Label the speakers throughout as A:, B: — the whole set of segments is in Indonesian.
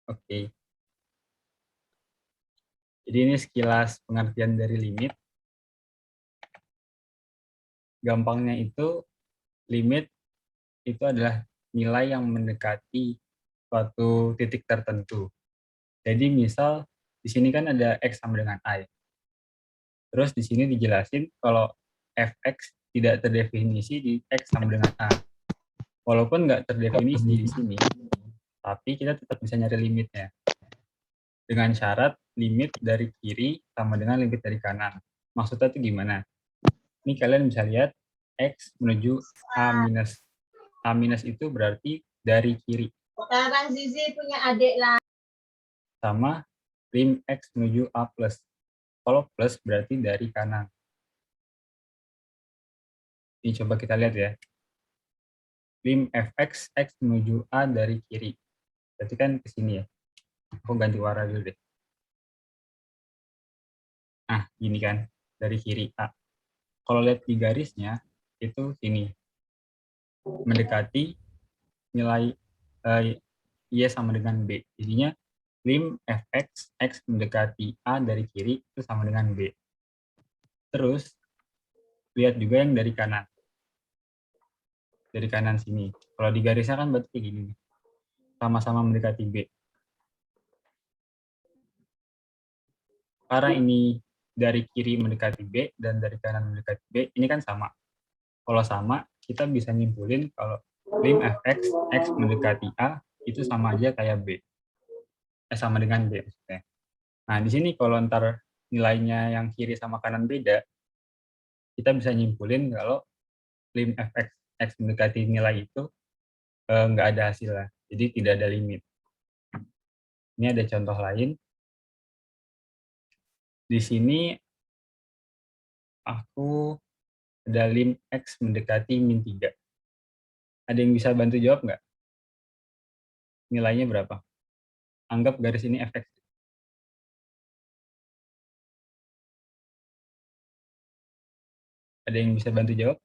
A: Oke. Jadi ini sekilas pengertian dari limit. Gampangnya itu, limit itu adalah nilai yang mendekati suatu titik tertentu. Jadi misal di sini kan ada X sama dengan I. Terus di sini dijelasin kalau fx tidak terdefinisi di X sama dengan A. Walaupun nggak terdefinisi di sini, tapi kita tetap bisa nyari limitnya. Dengan syarat limit dari kiri sama dengan limit dari kanan. Maksudnya itu gimana? Ini kalian bisa lihat X menuju A minus. A minus itu berarti dari kiri.
B: Sekarang Zizi punya adik lah.
A: Sama lim X menuju A plus. Kalau plus berarti dari kanan. Ini coba kita lihat ya. Lim fx, X menuju A dari kiri. Berarti kan ke sini ya. Aku ganti warna dulu deh. Nah, gini kan. Dari kiri A. Kalau lihat di garisnya, itu sini. Mendekati nilai Y sama dengan B. Jadinya lim fx, X mendekati A dari kiri, itu sama dengan B. Terus, lihat juga yang dari kanan. Dari kanan sini. Kalau di garisnya kan berarti kayak gini. Sama-sama mendekati B. Karena ini dari kiri mendekati B dan dari kanan mendekati B, ini kan sama. Kalau sama, kita bisa nyimpulin kalau lim fx, X mendekati A, itu sama aja kayak B. Sama dengan B maksudnya. Nah, di sini kalau ntar nilainya yang kiri sama kanan beda, kita bisa nyimpulin kalau lim fx, X mendekati nilai itu nggak ada hasilnya. Jadi tidak ada limit. Ini ada contoh lain. Di sini aku ada lim X mendekati min 3. Ada yang bisa bantu jawab nggak? Nilainya berapa? Anggap garis ini fx. Ada yang bisa bantu jawab?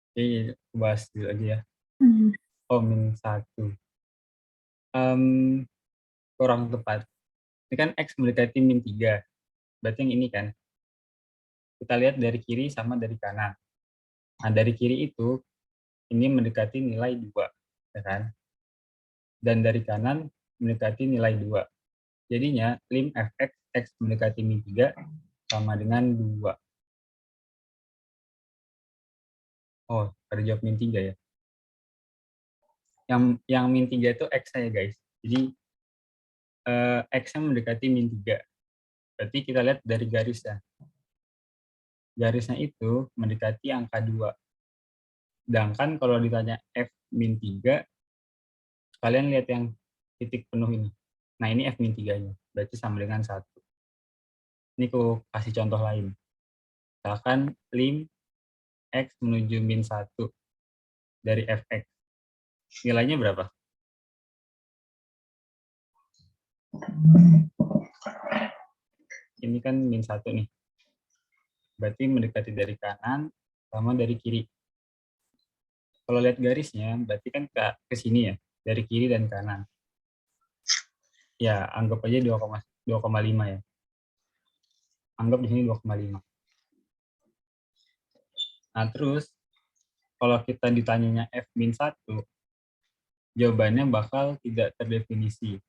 A: Oke, bahas dulu aja ya. Oh, min 1. Kurang tepat. Ini kan X mendekati min 3. Berarti yang ini kan. Kita lihat dari kiri sama dari kanan. Nah, dari kiri itu, ini mendekati nilai 2. Ya kan? Dan dari kanan mendekati nilai 2. Jadinya, lim fx, X mendekati min 3 sama dengan 2. Oh, pada jawab min 3 ya. Yang min 3 itu X ya guys. Jadi, X-nya mendekati min 3. Berarti kita lihat dari garisnya. Garisnya itu mendekati angka 2. Sedangkan kalau ditanya F min 3, kalian lihat yang titik penuh ini. Nah, ini F min 3-nya. Berarti sama dengan 1. Ini aku kasih contoh lain. Misalkan lim X menuju min 1 dari Fx. Nilainya berapa? Ini kan min 1 nih. Berarti mendekati dari kanan sama dari kiri. Kalau lihat garisnya, berarti kan ke sini ya. Dari kiri dan kanan. Ya, anggap aja 2,5 ya. Anggap di sini 2,5. Nah, terus kalau kita ditanyanya F min 1, jawabannya bakal tidak terdefinisi.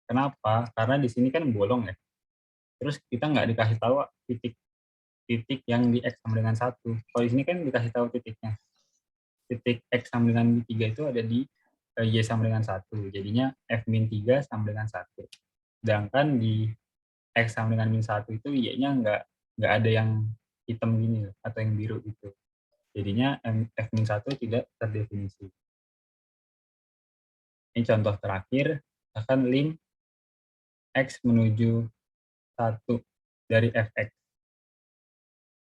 A: Kenapa? Karena di sini kan bolong ya. Terus kita nggak dikasih tahu titik yang di X sama dengan 1. Kalau di sini kan dikasih tahu titiknya. Titik X sama dengan 3 itu ada di Y sama dengan 1. Jadinya F min 3 sama dengan 1. Sedangkan di X sama dengan min 1 itu Y-nya nggak ada yang hitam gini atau yang biru gitu. Jadinya F min 1 tidak terdefinisi. Ini contoh terakhir, akan lim X menuju 1 dari Fx.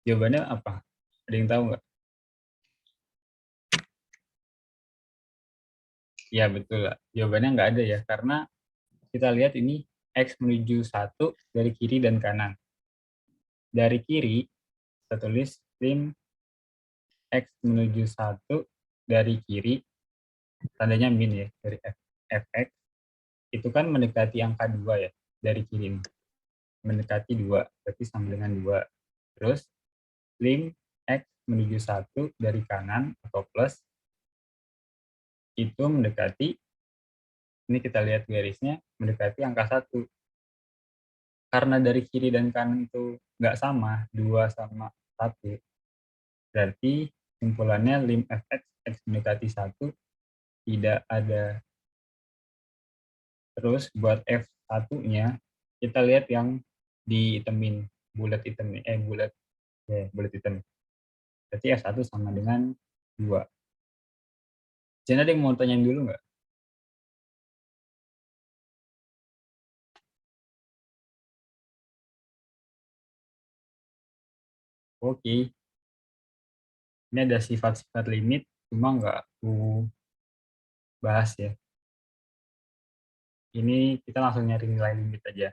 A: Jawabannya apa? Ada yang tahu nggak? Ya betul lah. Jawabannya nggak ada ya, karena kita lihat ini X menuju 1 dari kiri dan kanan. Dari kiri, kita tulis lim X menuju 1 dari kiri, tandanya min ya, dari fx, itu kan mendekati angka 2 ya, dari kiri ini. Mendekati 2, berarti sama dengan 2. Terus, lim X menuju 1 dari kanan atau plus, itu mendekati, ini kita lihat garisnya, mendekati angka 1. Karena dari kiri dan kanan itu nggak sama, 2 sama 1, berarti simpulannya lim fx X mendekati 1 tidak ada. Terus buat F1-nya, kita lihat yang dihitemin, bulat hitam, bulat, ya, bulat hitam. Berarti F1 sama dengan 2. Jadi ada yang mau tanyain dulu nggak? Oke. Ini ada sifat-sifat limit, cuma nggak aku bahas ya. Ini kita langsung nyari nilai limit aja.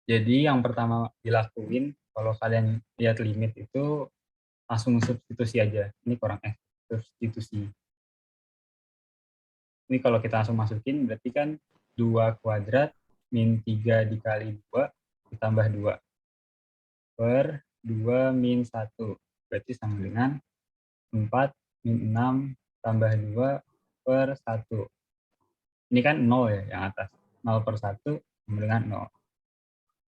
A: Jadi yang pertama dilakuin, kalau kalian lihat limit itu, langsung substitusi aja. Ini kurang substitusi. Ini kalau kita langsung masukin, berarti kan 2 kuadrat min 3 dikali 2 ditambah 2 per 2 min 1. Berarti sama dengan 4 min 6 tambah 2 per 1. Ini kan 0 ya yang atas. 0 per 1 sama dengan 0.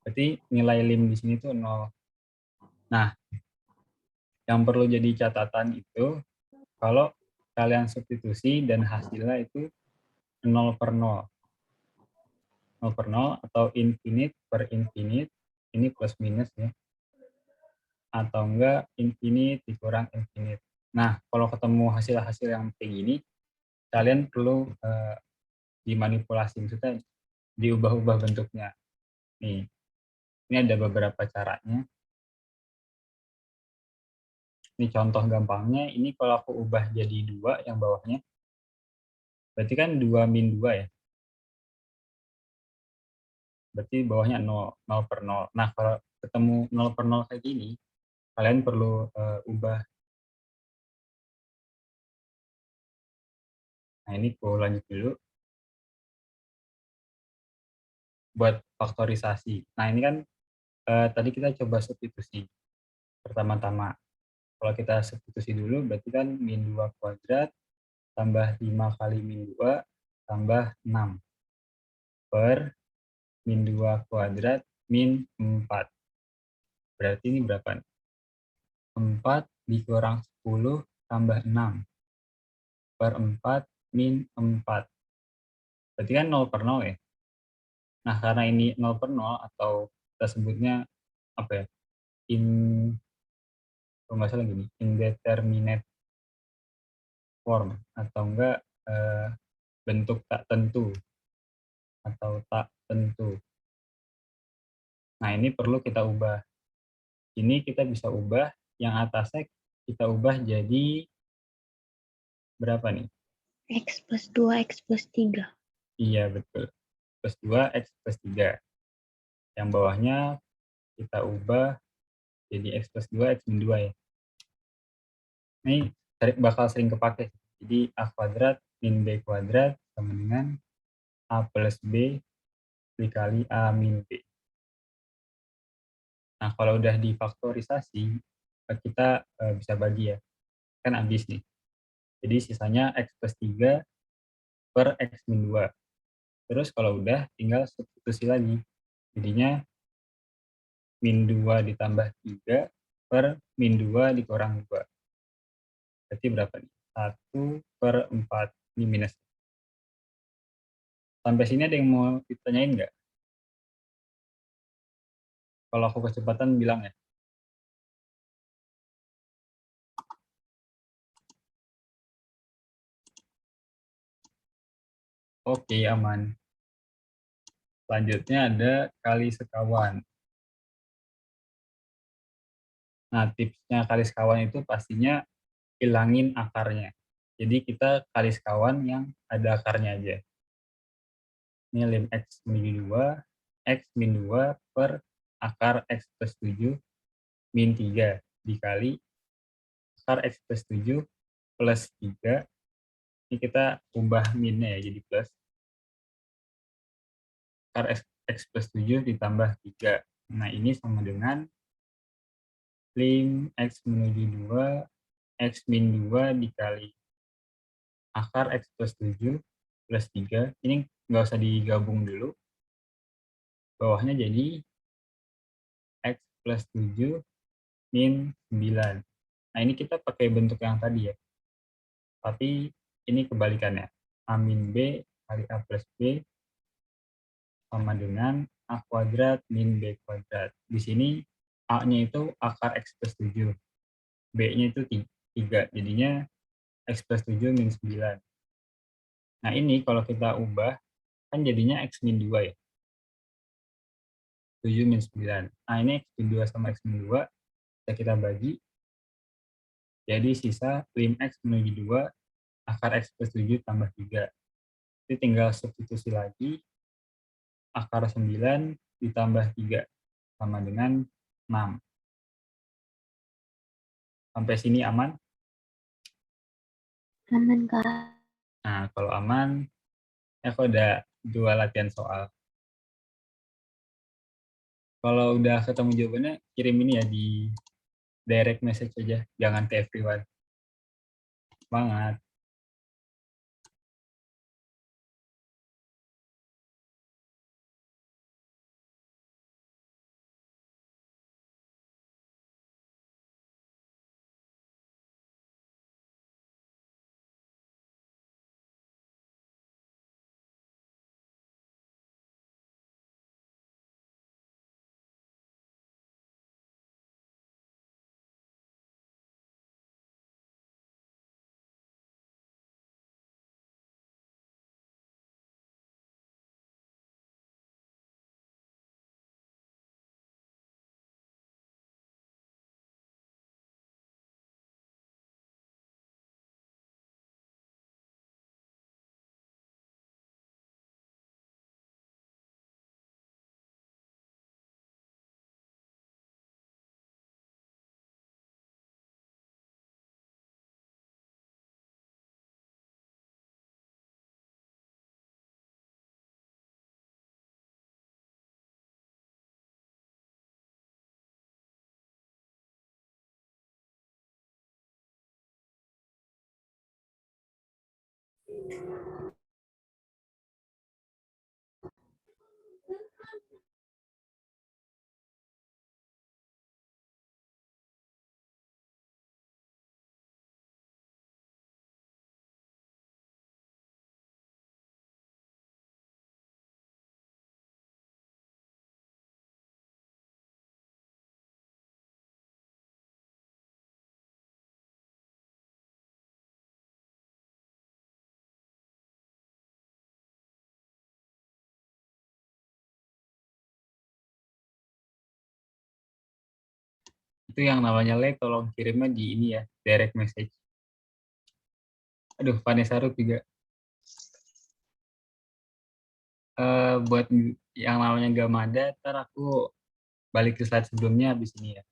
A: Berarti nilai lim di sini tuh 0. Nah, yang perlu jadi catatan itu, kalau kalian substitusi dan hasilnya itu 0 per 0. 0 per 0 atau infinite per infinite, ini plus minus ya, atau enggak infinite dikurang infinite. Nah, kalau ketemu hasil-hasil yang kayak gini, kalian perlu dimanipulasi, maksudnya diubah-ubah bentuknya. Nih, ini ada beberapa caranya. Ini contoh gampangnya, ini kalau aku ubah jadi 2 yang bawahnya, berarti kan 2 min 2 ya. Berarti bawahnya 0, 0 per 0. Nah, kalau ketemu 0 per 0 kayak gini, kalian perlu ubah. Nah, ini aku lanjut dulu. Buat faktorisasi. Nah, ini kan tadi kita coba substitusi. Pertama-tama, kalau kita substitusi dulu, berarti kan min 2 kuadrat tambah 5 kali min 2 tambah 6 per min 2 kuadrat min 4. Berarti ini berapa? 4 dikurang 10 tambah 6 per 4 min 4. Berarti kan 0 per 0 ya. Nah, karena ini 0 per 0 atau kita sebutnya apa ya? Kalau nggak salah gini, indeterminate form atau enggak bentuk tak tentu atau tak tentu. Nah, ini perlu kita ubah. Ini kita bisa ubah, yang atasnya kita ubah jadi berapa nih?
C: X plus 2, X plus 3.
A: Iya, betul. Plus 2, X plus 3. Yang bawahnya kita ubah jadi X plus 2, X min 2 ya. Ini bakal sering kepake. Jadi A kuadrat min B kuadrat sama dengan A plus B dikali A min B. Nah, kalau udah difaktorisasi, kita bisa bagi ya. Kan habis nih. Jadi sisanya X plus 3 per X min 2. Terus kalau udah, tinggal substitusi lagi. Jadinya min 2 ditambah 3 per min 2 dikurang 2. Berarti berapa nih? 1 per 4. Ini minus. Sampai sini ada yang mau ditanyain nggak? Kalau aku kecepatan bilang ya. Oke, aman. Selanjutnya ada kali sekawan. Nah, tipsnya kali sekawan itu pastinya hilangin akarnya. Jadi kita kali sekawan yang ada akarnya aja. Ini lim X menuju 2, X min 2 per akar X plus 7 min 3 dikali akar X plus 7 plus 3. Ini kita ubah minnya ya, jadi plus. Akar X plus 7 ditambah 3. Nah, ini sama dengan lim X menuju 2, X min 2 dikali akar X plus 7 plus 3. Ini nggak usah digabung dulu. Bawahnya jadi X plus 7 min 9. Nah, ini kita pakai bentuk yang tadi ya. Tapi ini kebalikannya. A min B kali A plus B sama dengan A kuadrat min B kuadrat. Di sini A-nya itu akar X plus 7. B-nya itu 3. Jadinya X plus 7 min 9. Nah, ini kalau kita ubah, kan jadinya X min 2 ya. 7 min 9. Nah, ini X min 2 sama X min 2 bisa kita bagi. Jadi sisa lim X menuju 2 akar X plus 7 tambah 3. Jadi tinggal substitusi lagi. Akar 9 ditambah 3 sama dengan 6. Sampai sini aman?
C: Aman, Kak.
A: Nah, kalau aman, aku udah 2 latihan soal. Kalau udah ketemu jawabannya, kirim ini ya di direct message aja, jangan ke everyone. Semangat! Itu yang namanya Le, tolong kirimnya di ini ya, direct message. Aduh, Vanessa Ruth juga. Buat yang namanya Gamada, ntar aku balik ke slide sebelumnya habis ini ya.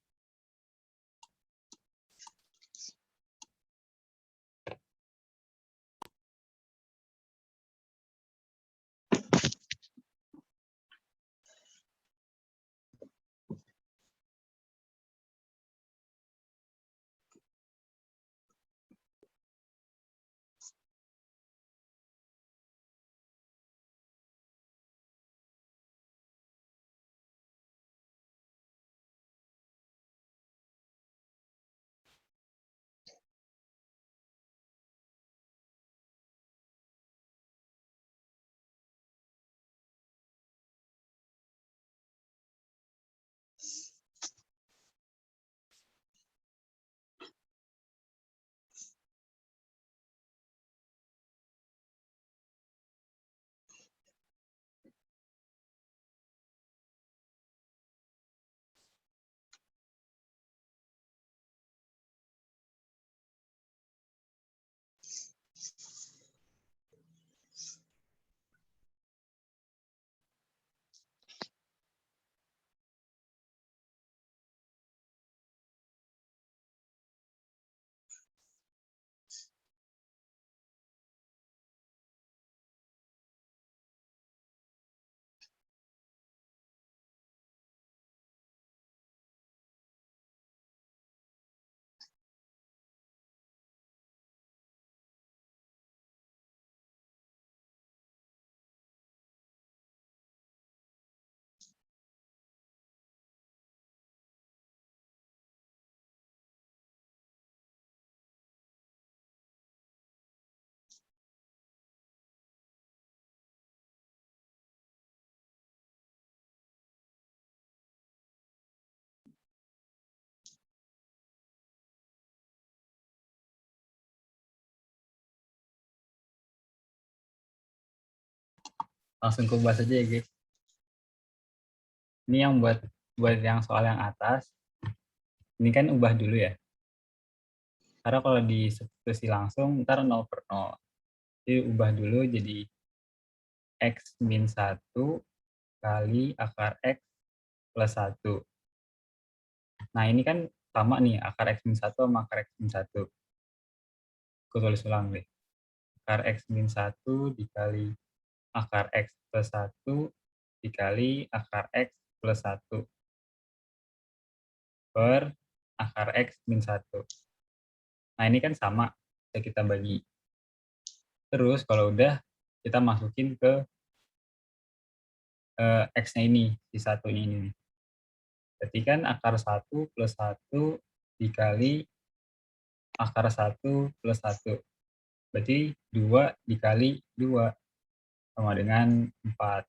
A: Langsung ku bahas aja ya guys. Ini yang buat yang soal yang atas, ini kan ubah dulu ya. Karena kalau di substitusi langsung, ntar 0/0. Jadi ubah dulu jadi X min 1 kali akar X plus 1. Nah ini kan sama nih, akar X min 1 sama akar X min 1. Aku tulis ulang deh. Akar X min 1 dikali akar X plus 1 dikali akar X plus 1 per akar X min 1. Nah ini kan sama, bisa kita bagi. Terus kalau udah, kita masukin ke X-nya ini, si satunya ini. Berarti kan akar 1 plus 1 dikali akar 1 plus 1. Berarti 2 dikali 2 sama dengan 4.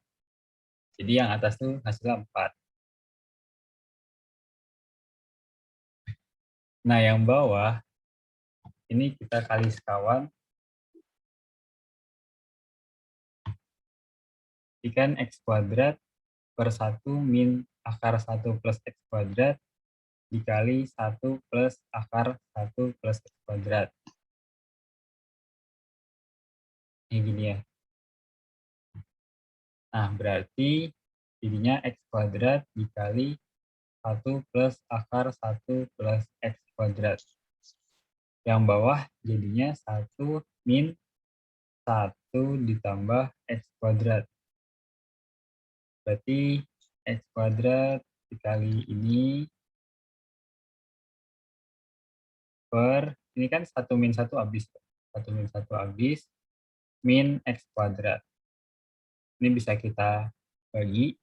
A: Jadi yang atas tuh hasilnya 4. Nah yang bawah, ini kita kali sekawan. Ikan X kuadrat per 1 min akar 1 plus X kuadrat dikali 1 plus akar 1 plus X kuadrat. Ini gini ya. Nah, berarti jadinya X kuadrat dikali 1 plus akar 1 plus X kuadrat. Yang bawah jadinya 1 min 1 ditambah X kuadrat. Berarti X kuadrat dikali ini per, ini kan 1 min 1 habis. 1 min 1 habis, min X kuadrat. Ini bisa kita bagi.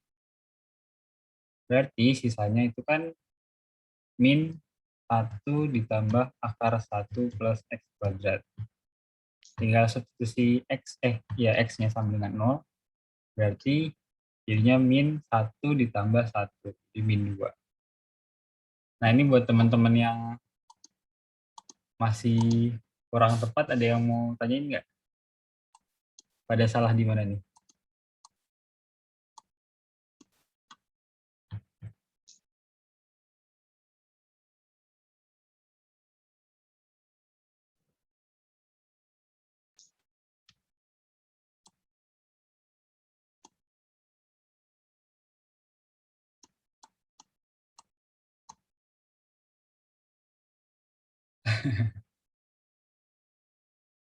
A: Berarti sisanya itu kan min 1 ditambah akar 1 plus X kuadrat. Tinggal substitusi X, ya X-nya sama dengan 0. Berarti jadinya min 1 ditambah 1, jadi min 2. Nah ini buat teman-teman yang masih kurang tepat, ada yang mau tanyain nggak? Pada salah di mana nih?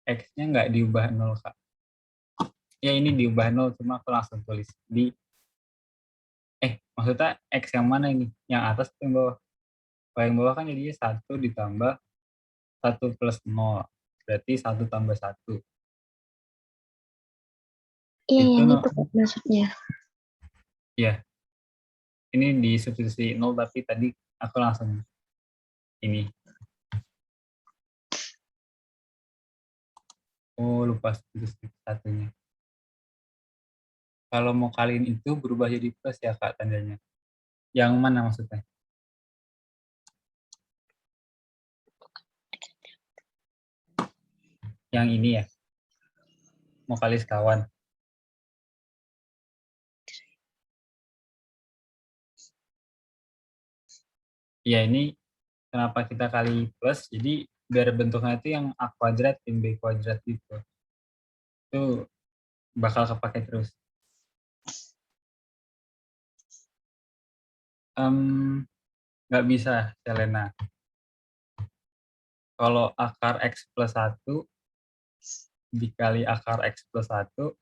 A: X-nya nggak diubah 0, Kak. Ya ini diubah 0, cuma aku langsung tulis di, maksudnya X yang mana ini? Yang atas atau yang bawah? Kalau yang bawah kan jadinya 1 ditambah 1 plus 0. Berarti 1 tambah 1.
C: Iya,
A: Itu
C: yang
A: no,
C: itu Kak, maksudnya.
A: ya. Ini di substitusi 0, tapi tadi aku langsung ini. Oh, lupa substitusi satunya. Kalau mau kaliin itu berubah jadi plus ya, Kak, tandanya. Yang mana maksudnya? Yang ini ya? Mau kali sekawan. Ya, ini kenapa kita kali plus, jadi biar bentuknya itu yang A kuadrat, dan B kuadrat gitu. Itu bakal kepake terus. Nggak bisa, Selena. Kalau akar X plus 1 dikali akar X plus 1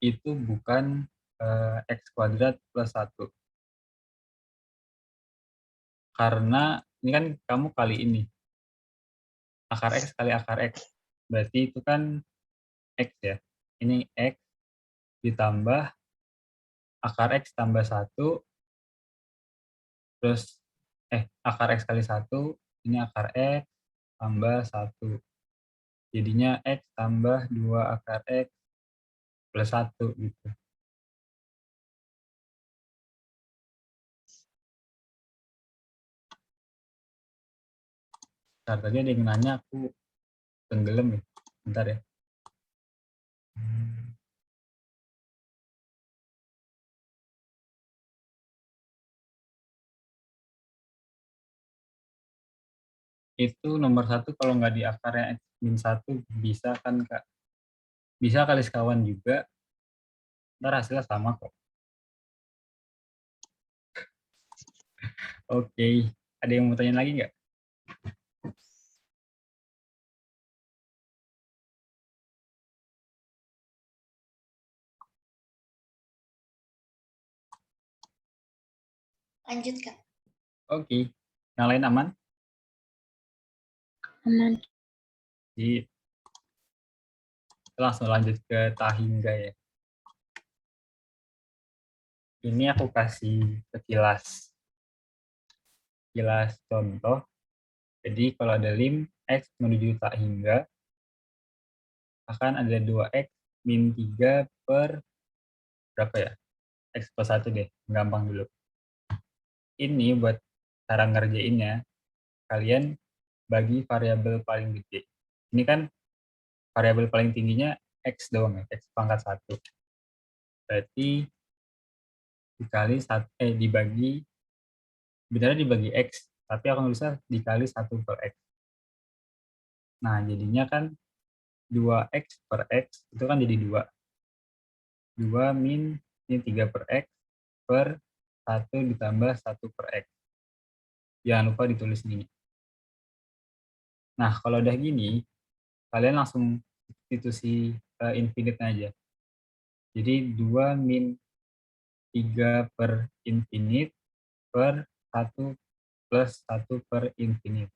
A: itu bukan X kuadrat plus 1. Karena ini kan kamu kali ini. Akar X kali akar X. Berarti itu kan X ya. Ini X ditambah akar X tambah 1. Terus, akar X kali 1. Ini akar X tambah 1. Jadinya X tambah 2 akar X plus 1 gitu. Bentar, tadi ada yang nanya, aku tenggelam ya. Bentar ya. Itu nomor 1 kalau nggak di akarnya X-1 bisa kan, Kak? Bisa kali sekawan juga, ntar hasilnya sama kok. Oke, ada yang mau tanya lagi nggak?
D: Lanjut, Kak.
A: Oke, yang lain aman?
C: Aman.
A: Jadi kita langsung lanjut ke Tahingga ya. Ini aku kasih sekilas contoh. Jadi kalau ada lim X menuju Tahingga, akan ada 2X min 3 per berapa ya? X plus 1 deh, gampang dulu. Ini buat cara ngerjainnya, kalian bagi variabel paling gede. Ini kan variabel paling tingginya X doang ya, X pangkat 1. Berarti dibagi, sebenarnya dibagi X, tapi aku nulisnya dikali 1 per X. Nah, jadinya kan 2X per X, itu kan jadi 2. 2 min, ini 3 per X, per 1 ditambah 1 per X. Jangan lupa ditulis gini. Nah, kalau udah gini, kalian langsung substitusi infinite aja. Jadi 2 min 3 per infinite per 1 plus 1 per infinite.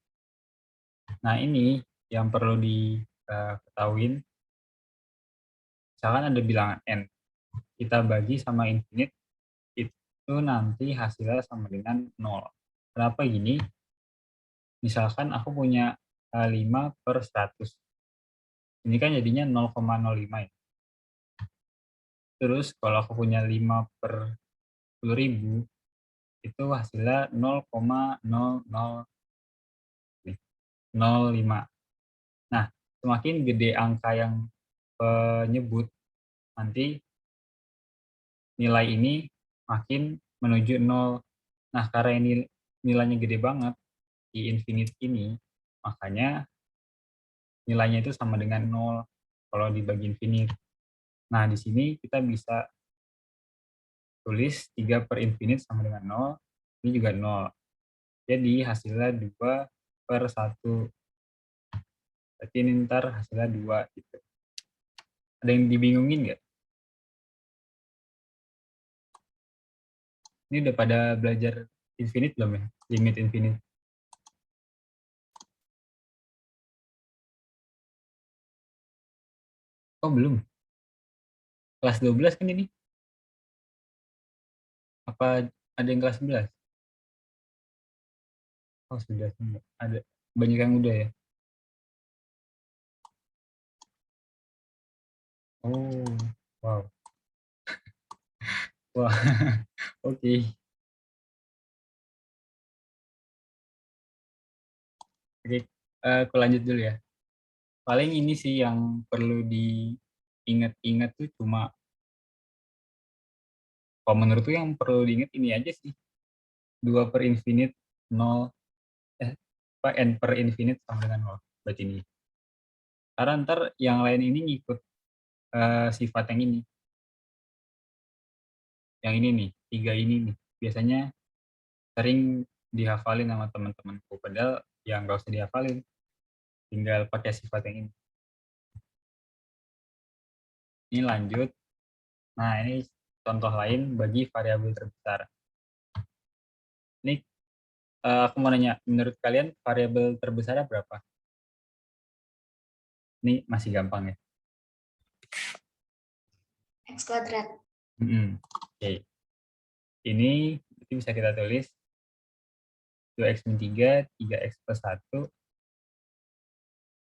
A: Nah, ini yang perlu diketahuin. Misalkan ada bilangan n, kita bagi sama infinite, itu nanti hasilnya sama dengan 0. Kenapa gini? Misalkan aku punya 5 per 100. Ini kan jadinya 0,05 ya. Terus kalau aku punya 5 per 10.000, itu hasilnya 0,0005. Nah, semakin gede angka yang penyebut, nanti nilai ini makin menuju 0. Nah, karena ini nilainya gede banget di infinite ini, makanya nilainya itu sama dengan 0 kalau dibagi infinite. Nah, di sini kita bisa tulis 3 per infinite sama dengan 0, ini juga 0. Jadi hasilnya 2 per 1. Berarti ini ntar hasilnya 2 gitu. Ada yang dibingungin nggak? Ini udah pada belajar infinite belum ya? Limit infinite. Oh, belum. Kelas 12 kan ini? Apa ada yang kelas 11? Oh, sudah semua. Ada banyak yang udah ya? Oh, wow. Wah, oke. Oke, aku lanjut dulu ya. Paling ini sih yang perlu diingat-ingat tuh cuma, kalau menurutku yang perlu diingat ini aja sih. 2 per infinite 0, n per infinite sama dengan 0. Berarti ini. Karena ntar yang lain ini ngikut sifat yang ini. Yang ini nih, 3 ini nih. Biasanya sering dihafalin sama teman-temanku. Padahal ya nggak usah dihafalin. Tinggal pakai sifat yang ini. Ini lanjut. Nah, ini contoh lain bagi variabel terbesar. Ini aku mau nanya, menurut kalian variabel terbesarnya berapa? Ini masih gampang ya.
D: X kuadrat.
A: Oke. Ini bisa kita tulis 2x min 3, 3x plus 1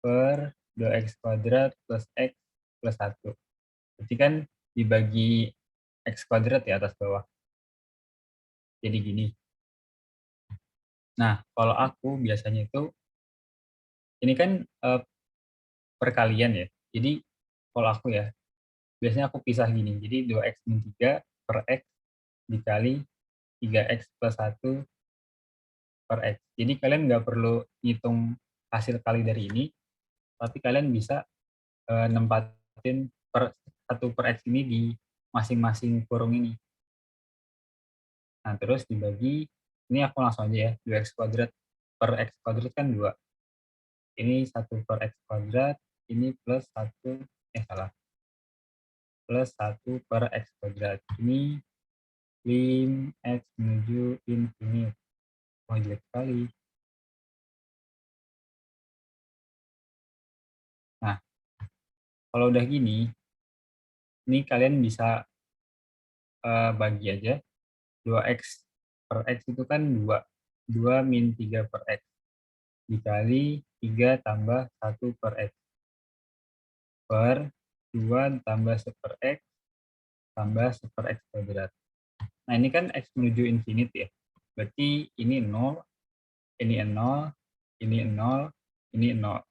A: per 2x kuadrat plus x plus 1. Berarti kan dibagi x kuadrat ya atas bawah. Jadi gini. Nah, kalau aku biasanya itu, ini kan perkalian ya. Jadi kalau aku ya, biasanya aku pisah gini. Jadi 2x min 3 per x dikali 3x plus 1 per X. Jadi kalian nggak perlu ngitung hasil kali dari ini, tapi kalian bisa nempatin per 1 per X ini di masing-masing kurung ini. Nah, terus dibagi, ini aku langsung aja ya, 2x kuadrat per X kuadrat kan 2. Ini 1 per X kuadrat, ini plus 1, salah, plus 1 per X kuadrat. Ini lim X menuju infinite. Wah, jelek sekali. Nah, kalau udah gini, ini kalian bisa bagi aja. 2x per X itu kan 2. 2 min 3 per X. Dikali 3 tambah 1 per X. Per 2 tambah 1 per X tambah 1 per X kuadrat. Nah, ini kan X menuju infinite ya. Berarti ini 0, ini 0, ini 0, ini 0.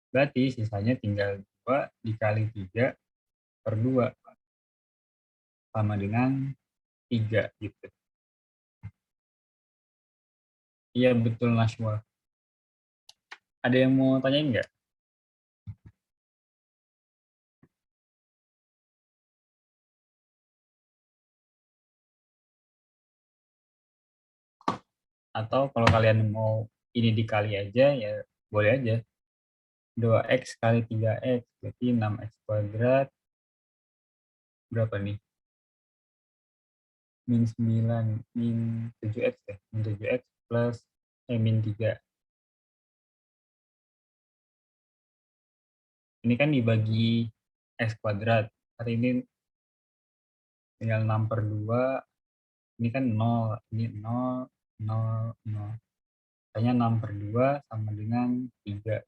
A: Berarti sisanya tinggal 2 dikali 3 per 2. Sama dengan 3 gitu. Iya, betul Nashwa. Ada yang mau tanyain nggak? Atau kalau kalian mau ini dikali aja, ya boleh aja. 2x kali 3x, berarti 6x kuadrat. Berapa nih? Min 9, min 7x ya. Min 7x plus, min 3. Ini kan dibagi x kuadrat. Hari ini tinggal 6 per 2. Ini kan 0. Ini 0, 0, 0. Hanya 6 per 2 sama dengan 3.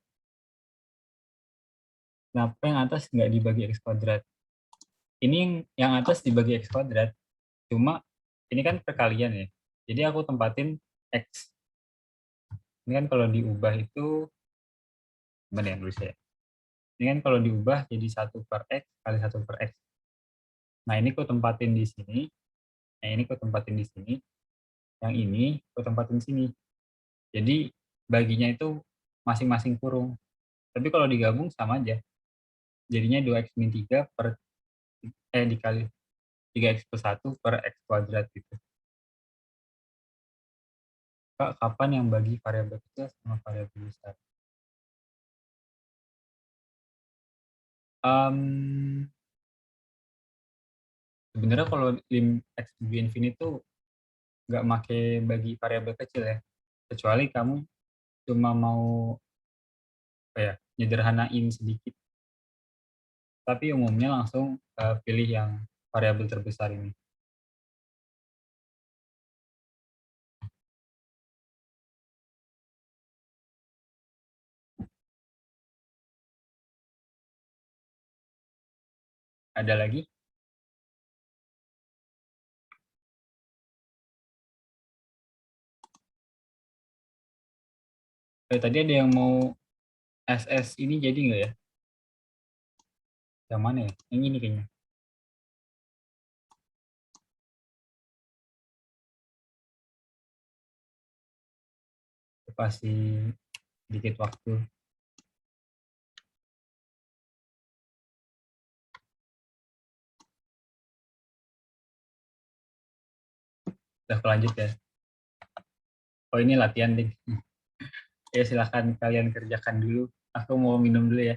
A: Kenapa yang atas nggak dibagi x kuadrat? Ini yang atas dibagi x kuadrat. Cuma ini kan perkalian ya. Jadi aku tempatin x. Ini kan kalau diubah itu, gimana ya nulisnya? Ini kan kalau diubah jadi 1 per x kali 1 per x. Nah, ini aku tempatin di sini. Nah, ini aku tempatin di sini. Yang ini aku tempatin di sini. Jadi baginya itu masing-masing kurung. Tapi kalau digabung sama aja. Jadinya 2x min 3 per dikali 3x plus 1 per x kuadrat gitu. Kak, kapan yang bagi variabel kecil sama variabel besar? Sebenarnya kalau lim x menuju infinite tuh nggak make bagi variabel kecil ya. Kecuali kamu cuma mau nyederhanain sedikit. Tapi umumnya langsung pilih yang variabel terbesar ini. Ada lagi? Tadi ada yang mau SS ini jadi nggak ya? Yang mana ya? Yang ini kayaknya. Kasih sedikit waktu. Udah lanjut ya. Oh, ini latihan deh. Ya, silahkan kalian kerjakan dulu. Aku mau minum dulu ya.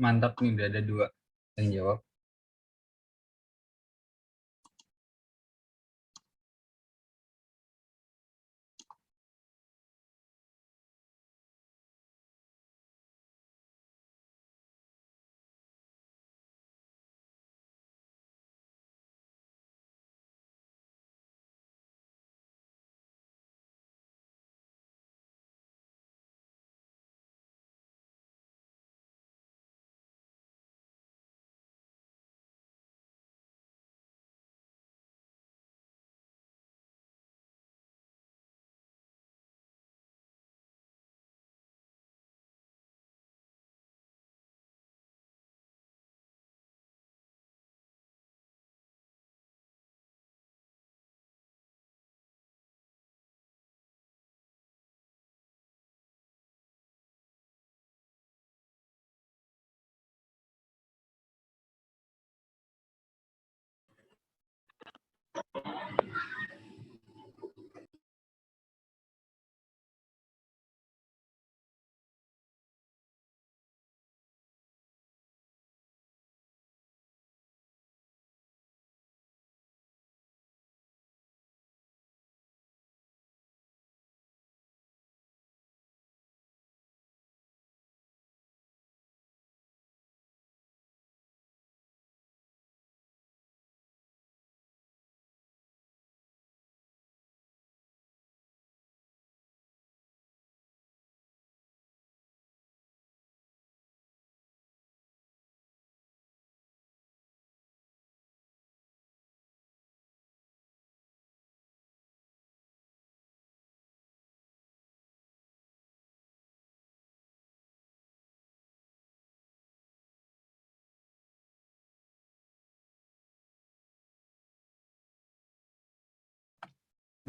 A: Mantap nih, udah ada 2 yang jawab.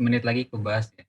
A: Menit lagi aku bahas ya.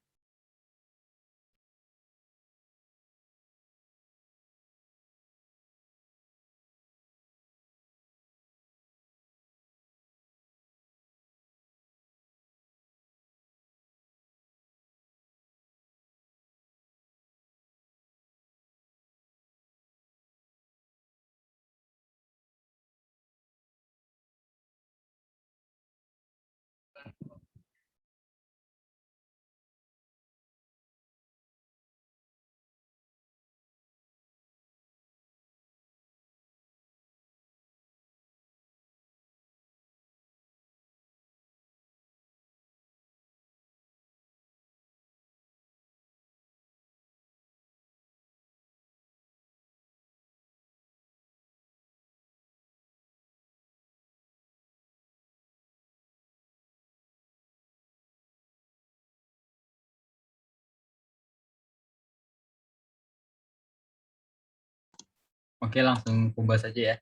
A: Oke, langsung aku bahas aja ya.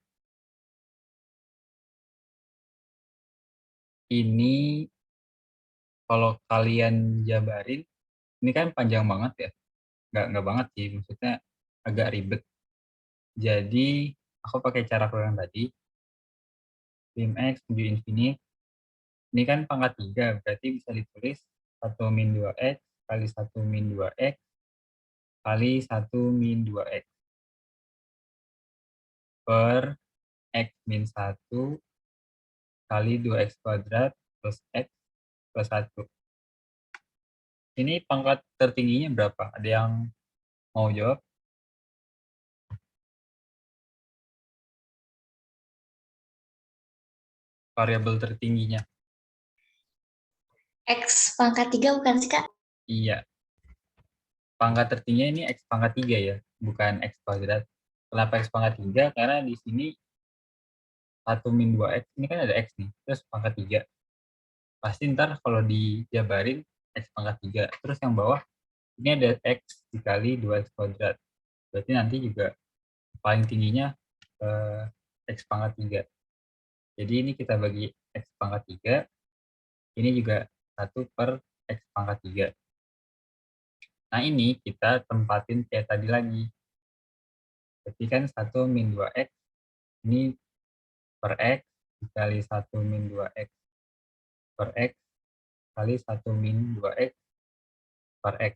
A: Ini kalau kalian jabarin, ini kan panjang banget ya. Nggak banget sih, maksudnya agak ribet. Jadi, aku pakai cara aku yang tadi, lim X menuju infinite. Ini kan pangkat 3, berarti bisa ditulis 1 min 2X kali 1 min 2X kali 1 min 2X per X min 1 kali 2X kuadrat plus X plus 1. Ini pangkat tertingginya berapa? Ada yang mau jawab? Variabel tertingginya.
D: X pangkat 3 bukan sih, Kak?
A: Iya. Pangkat tertingginya ini X pangkat 3 ya, bukan X kuadrat. Kenapa X pangkat 3? Karena di sini 1 min 2X, ini kan ada X nih, terus pangkat 3. Pasti ntar kalau dijabarin X pangkat 3. Terus yang bawah, ini ada X dikali 2X kuadrat. Berarti nanti juga paling tingginya X pangkat 3. Jadi ini kita bagi X pangkat 3, ini juga 1 per X pangkat 3. Nah ini kita tempatin kayak tadi lagi. Berarti kan 1 min 2X, ini per X dikali 1 min 2X per X kali 1 min 2X per X.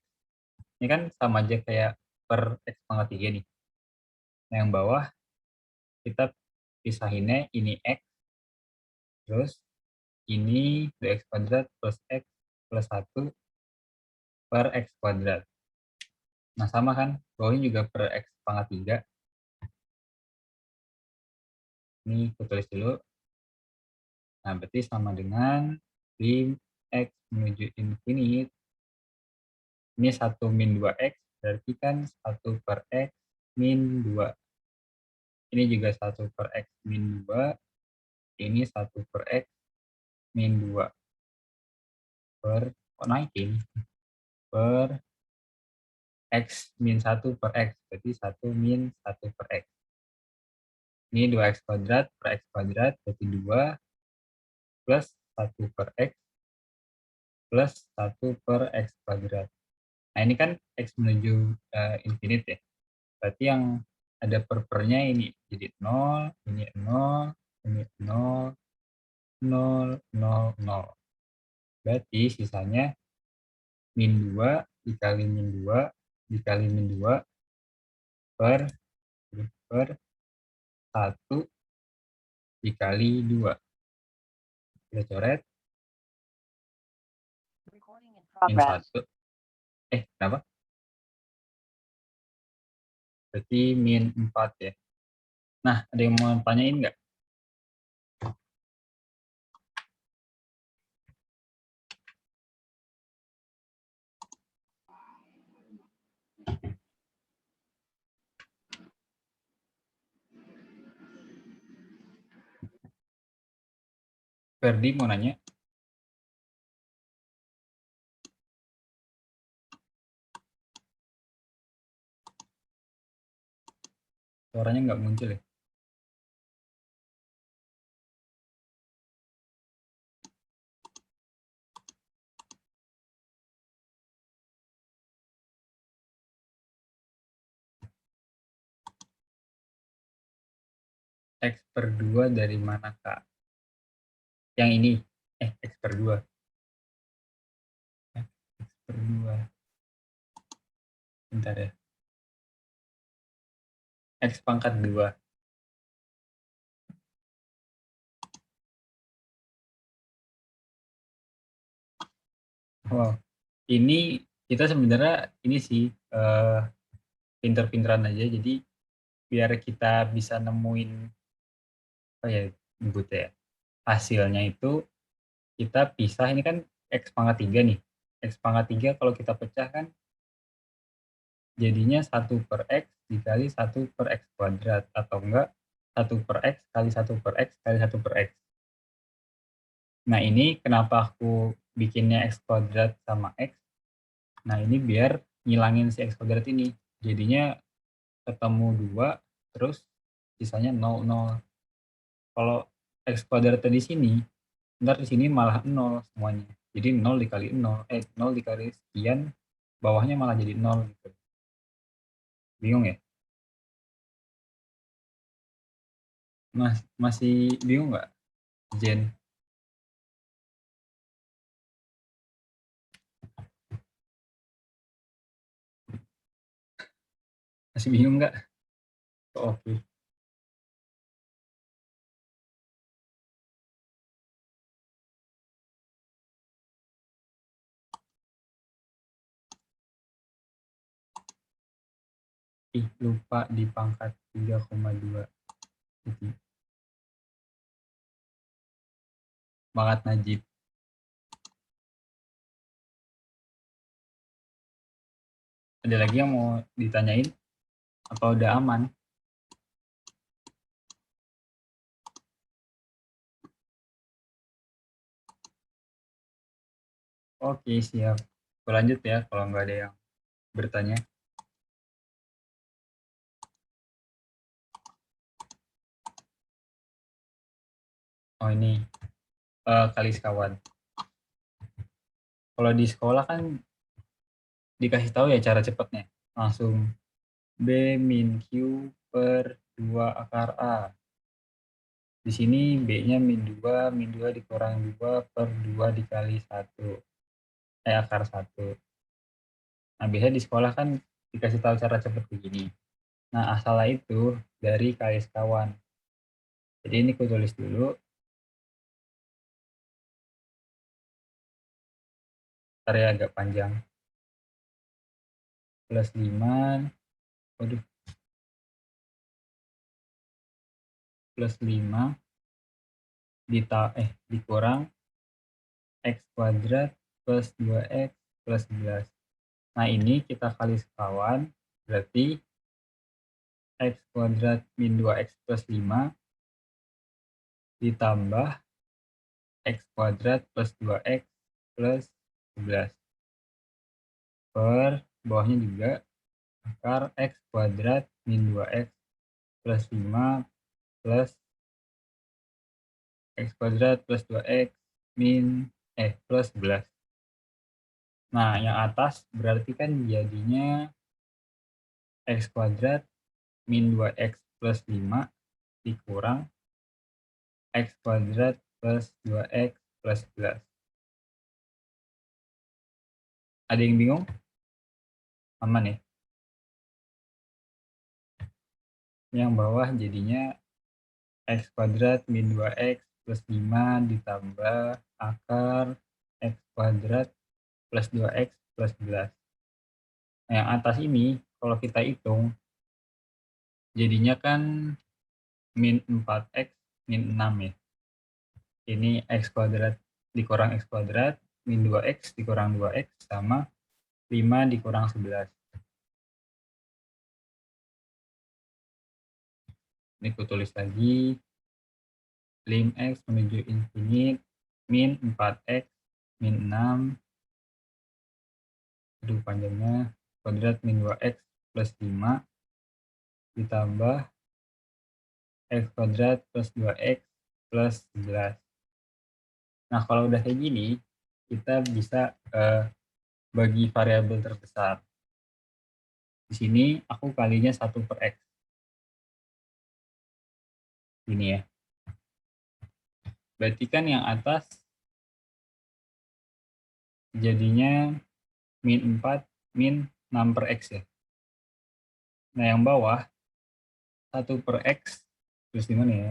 A: Ini kan sama aja kayak per X pangkat 3 nih. Nah yang bawah kita pisahinnya ini X, terus ini 2x kuadrat plus X plus 1 per X kuadrat. Nah, sama kan, bawahnya juga per X pangkat 3. Ini aku tulis dulu. Nah, berarti sama dengan lim X menuju infinite. Ini 1 min 2X, berarti kan 1 per X min 2. Ini juga 1 per X min 2. Ini 1 per X min 2. Kok naikin? Per X min 1 per X, berarti 1 min 1 per X. Ini 2X kuadrat per X kuadrat, berarti 2 plus 1 per X plus 1 per X kuadrat. Nah, ini kan X menuju infinite ya. Berarti yang ada pernya ini jadi 0, ini 0, ini 0, 0, 0, 0. Berarti sisanya min 2 dikali min 2 dikali min 2 per 1 dikali 2. Kita coret. Min 1. Kenapa? Berarti min 4 ya. Nah, ada yang mau tanyain nggak? Ferdi mau nanya? Suaranya nggak muncul ya? X per 2 dari mana, Kak? Yang ini. X per 2. X per 2. Bentar ya. X pangkat 2. Wow. Ini kita sebenarnya ini sih pinter-pinteran aja. Jadi biar kita bisa nemuin apa ya nyebutnya ya. Hasilnya itu kita pisah, ini kan X pangkat 3 nih. X pangkat 3 kalau kita pecah kan jadinya 1 per X dikali 1 per X kuadrat, atau enggak 1 per X kali 1 per X kali 1 per X. Nah, ini kenapa aku bikinnya X kuadrat sama X. Nah, ini biar ngilangin si X kuadrat ini. Jadinya ketemu 2, terus sisanya 0, 0. Kalau X kuadrat di sini, ntar di sini malah 0 semuanya. Jadi 0 dikali 0, 0 dikali sekian, bawahnya malah jadi 0 gitu. Bingung ya? Masih bingung nggak, Jen? Masih bingung nggak? Oke. Lupa di pangkat 3,2. Banget Najib. Ada lagi yang mau ditanyain? Apa udah aman? Oke, siap. Lanjut ya kalau nggak ada yang bertanya. Oh, ini kali sekawan. Kalau di sekolah kan dikasih tahu ya cara cepatnya. Langsung B min Q per 2 akar A. Di sini B-nya min 2 dikurang 2 per 2 dikali 1. Akar 1. Nah, biasanya di sekolah kan dikasih tahu cara cepat begini. Nah, asalnya itu dari kali sekawan. Jadi ini aku tulis dulu. Ntar ya agak panjang. Plus 5. Waduh. Plus 5 dikurang X kuadrat plus 2X plus 11. Nah ini kita kali sekawan, berarti X kuadrat min 2X plus 5 ditambah X kuadrat plus 2X plus 11. Per bawahnya juga akar X kuadrat min 2X plus 5 plus X kuadrat plus 2X plus 11. Nah, yang atas berarti kan jadinya X kuadrat min 2X plus 5 dikurang X kuadrat plus 2X plus 11. Ada yang bingung? Aman ya? Yang bawah jadinya X kuadrat min 2X plus 5 ditambah akar X kuadrat plus 2X plus 11. Nah, yang atas ini kalau kita hitung jadinya kan min 4X min 6 ya. Ini X kuadrat dikurang X kuadrat min 2X dikurang 2X sama 5 dikurang 11. Ini aku tulis lagi. Lim X menuju infinite min 4X min 6. Aduh panjangnya. Kuadrat min 2X plus 5 ditambah X kuadrat plus 2X plus 11. Nah, kalau udah kayak gini, kita bisa bagi variabel terbesar. Di sini aku kalinya 1 per X. Gini ya. Berarti kan yang atas jadinya min 4 min 6 per X ya. Nah, yang bawah 1 per X terus di mana ya?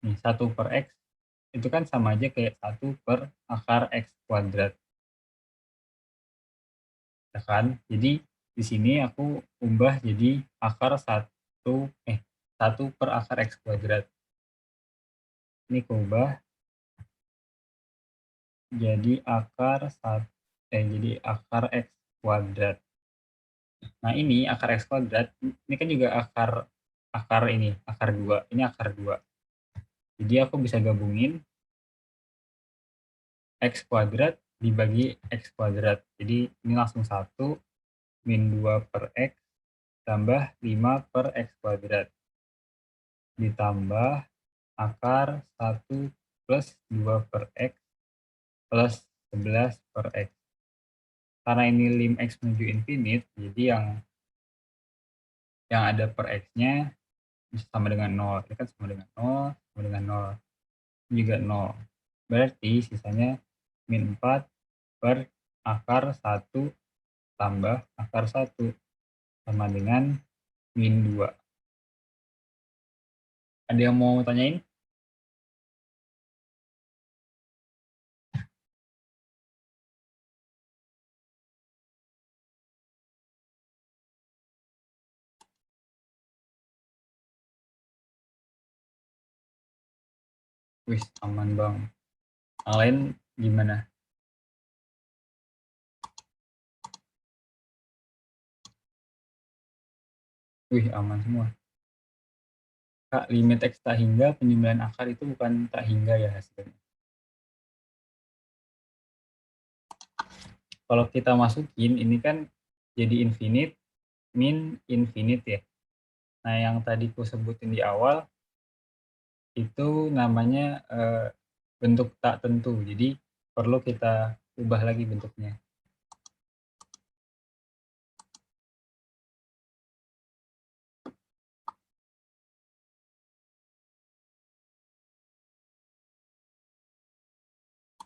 A: Nih, 1 per X itu kan sama aja kayak 1 per akar X kuadrat. Ya kan? Jadi di sini aku ubah jadi akar 1 per akar X kuadrat. Ini aku ubah jadi akar X kuadrat. Nah, ini akar X kuadrat, ini kan juga akar 2. Ini akar 2. Jadi aku bisa gabungin X kuadrat dibagi X kuadrat. Jadi ini langsung 1 min 2 per X tambah 5 per X kuadrat. Ditambah akar 1 plus 2 per X plus 11 per X. Karena ini lim X menuju infinite, jadi yang ada per X-nya bisa sama dengan 0. Ini kan sama dengan 0, sama dengan 0. Ini juga 0. Berarti sisanya min 4 per akar 1 tambah akar 1 sama dengan min 2. Ada yang mau tanyain? Wih, aman bang. Yang lain gimana? Wih, aman semua. Kak, limit X tak hingga penjumlahan akar itu bukan tak hingga ya hasilnya. Kalau kita masukin, ini kan jadi infinite, min infinite ya. Nah, yang tadi ku sebutin di awal, itu namanya bentuk tak tentu. Jadi, perlu kita ubah lagi bentuknya.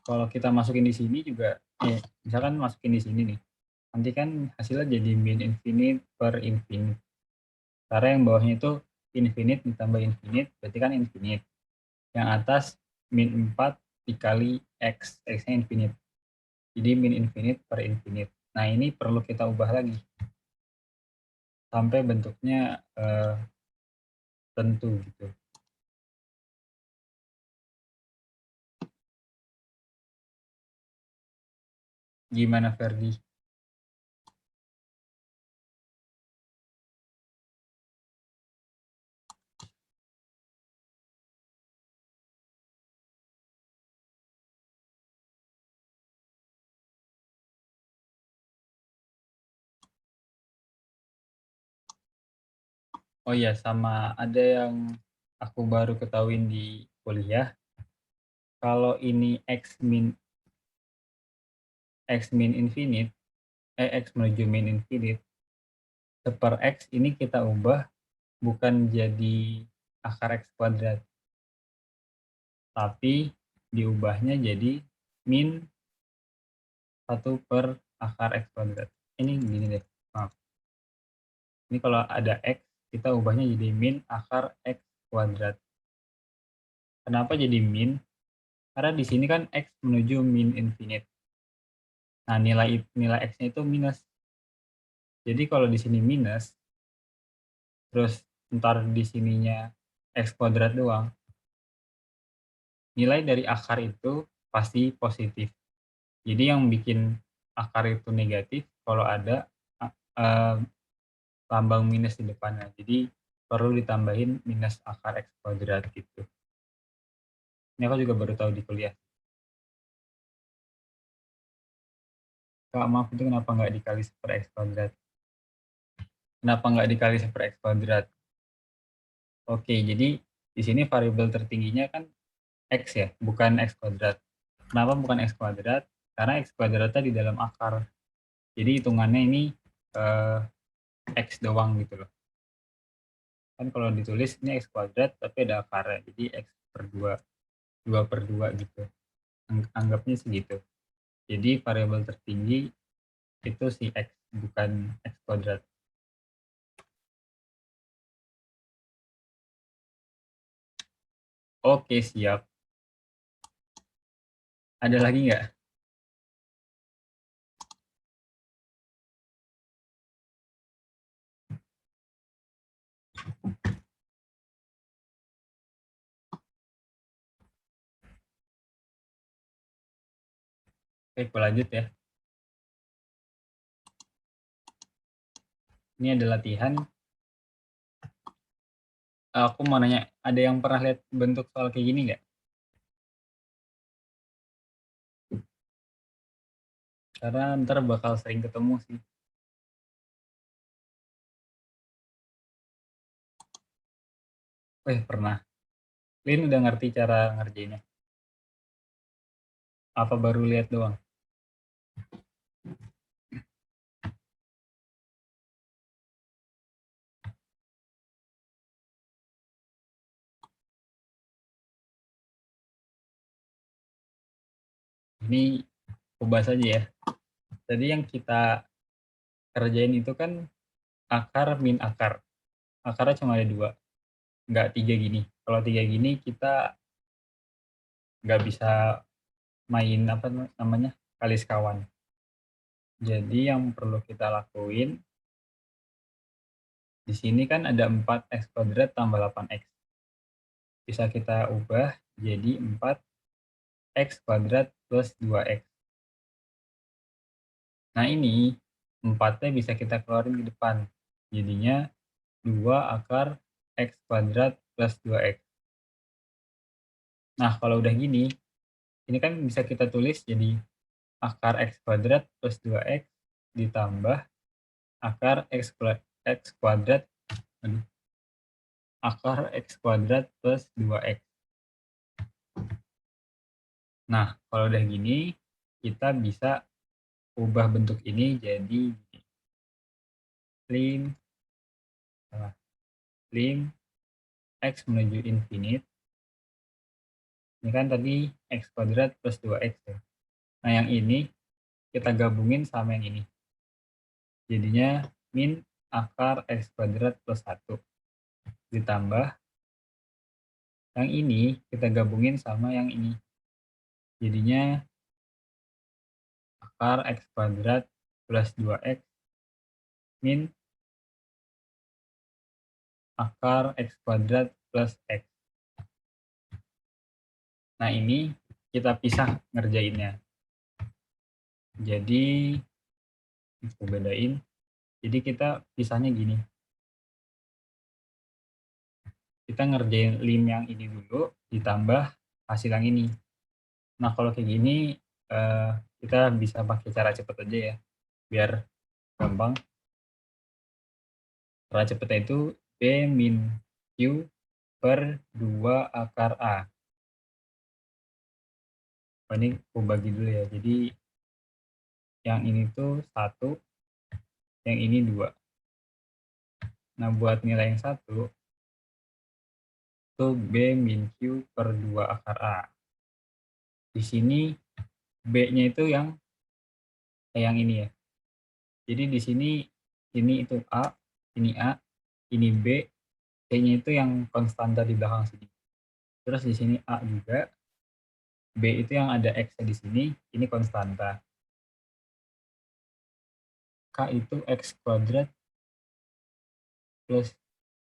A: Kalau kita masukin di sini juga, misalkan masukin di sini nih, nanti kan hasilnya jadi min infinite per infinite. Karena yang bawahnya itu infinite ditambah infinite, berarti kan infinite. Yang atas min 4 dikali X, X-nya infinite. Jadi min infinite per infinite. Nah, ini perlu kita ubah lagi. Sampai bentuknya tentu gitu. Gimana Ferdi? Oh iya, sama ada yang aku baru ketahuin di kuliah. Kalau ini X min infinite, X menuju min infinite, per X ini kita ubah bukan jadi akar X kuadrat, tapi diubahnya jadi min 1 per akar X kuadrat. Ini gini deh, maaf. Ini kalau ada X, kita ubahnya jadi min akar X kuadrat. Kenapa jadi min? Karena di sini kan X menuju min infinite. Nah, nilai X-nya itu minus. Jadi kalau di sini minus, terus ntar di sininya X kuadrat doang, nilai dari akar itu pasti positif. Jadi yang bikin akar itu negatif kalau ada lambang minus di depannya. Jadi perlu ditambahin minus akar X kuadrat gitu. Ini aku juga baru tahu di kuliah. Kak, maaf itu kenapa nggak dikali per X kuadrat? Kenapa nggak dikali per X kuadrat? Oke, jadi di sini variabel tertingginya kan X ya, bukan X kuadrat. Kenapa bukan X kuadrat? Karena X kuadratnya di dalam akar. Jadi hitungannya ini X doang gitu loh. Kan kalau ditulis ini X kuadrat tapi ada akarnya. Jadi X per 2, 2 per 2 gitu. Anggapnya segitu. Jadi variabel tertinggi itu si X, bukan X kuadrat. Oke, siap. Ada lagi nggak? Oke, aku lanjut ya. Ini ada latihan. Aku mau nanya, ada yang pernah lihat bentuk soal kayak gini nggak? Karena ntar bakal sering ketemu sih. Pernah. Lin udah ngerti cara ngerjainnya? Apa baru lihat doang? Ini aku bahas aja ya. Tadi yang kita kerjain itu kan akar min akar. Akarnya cuma ada 2, nggak 3 gini. Kalau 3 gini kita nggak bisa main apa namanya kali sekawan. Jadi yang perlu kita lakuin di sini kan ada 4x kuadrat tambah 8x. Bisa kita ubah jadi 4x kuadrat plus 2x. Nah ini 4-nya bisa kita keluarin ke depan. Jadinya 2 akar x kuadrat plus 2x. Nah kalau udah gini, ini kan bisa kita tulis jadi akar x kuadrat plus 2x ditambah akar x kuadrat akar x kuadrat plus 2x. Nah, kalau udah gini, kita bisa ubah bentuk ini jadi lim x menuju infinite. Ini kan tadi x kuadrat plus 2x ya. Nah, yang ini kita gabungin sama yang ini. Jadinya min akar x kuadrat plus 1 ditambah Yang ini kita gabungin sama yang ini. Jadinya akar X kuadrat plus 2X min akar X kuadrat plus X. Nah, ini kita pisah ngerjainnya. Jadi, kita bedain. Jadi kita pisahnya gini. Kita ngerjain lim yang ini dulu, ditambah hasil yang ini. Nah, kalau kayak gini, kita bisa pakai cara cepet aja ya, biar gampang. Cara cepetnya itu B min Q per 2 akar A. Ini aku bagi dulu ya. Jadi yang ini tuh 1, yang ini 2. Nah, buat nilai yang 1 itu B min Q per 2 akar A. Di sini B-nya itu yang ini ya. Jadi di sini ini itu A, ini B, C-nya itu yang konstanta di belakang sini. Terus di sini A juga, B itu yang ada X-nya di sini, ini konstanta. K itu X kuadrat plus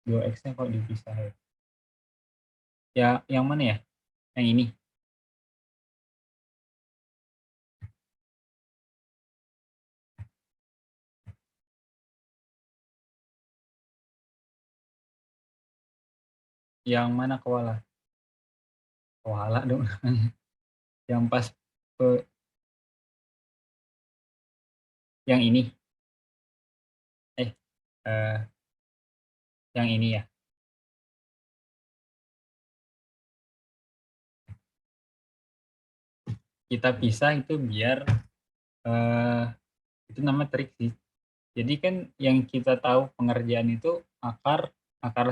A: 2X-nya kok dipisah ya? Ya, yang mana ya? Yang ini. Yang mana koala? Koala dong. Yang pas ke yang ini. Yang ini ya. Kita pisah itu biar itu nama trik sih. Jadi kan yang kita tahu pengerjaan itu akar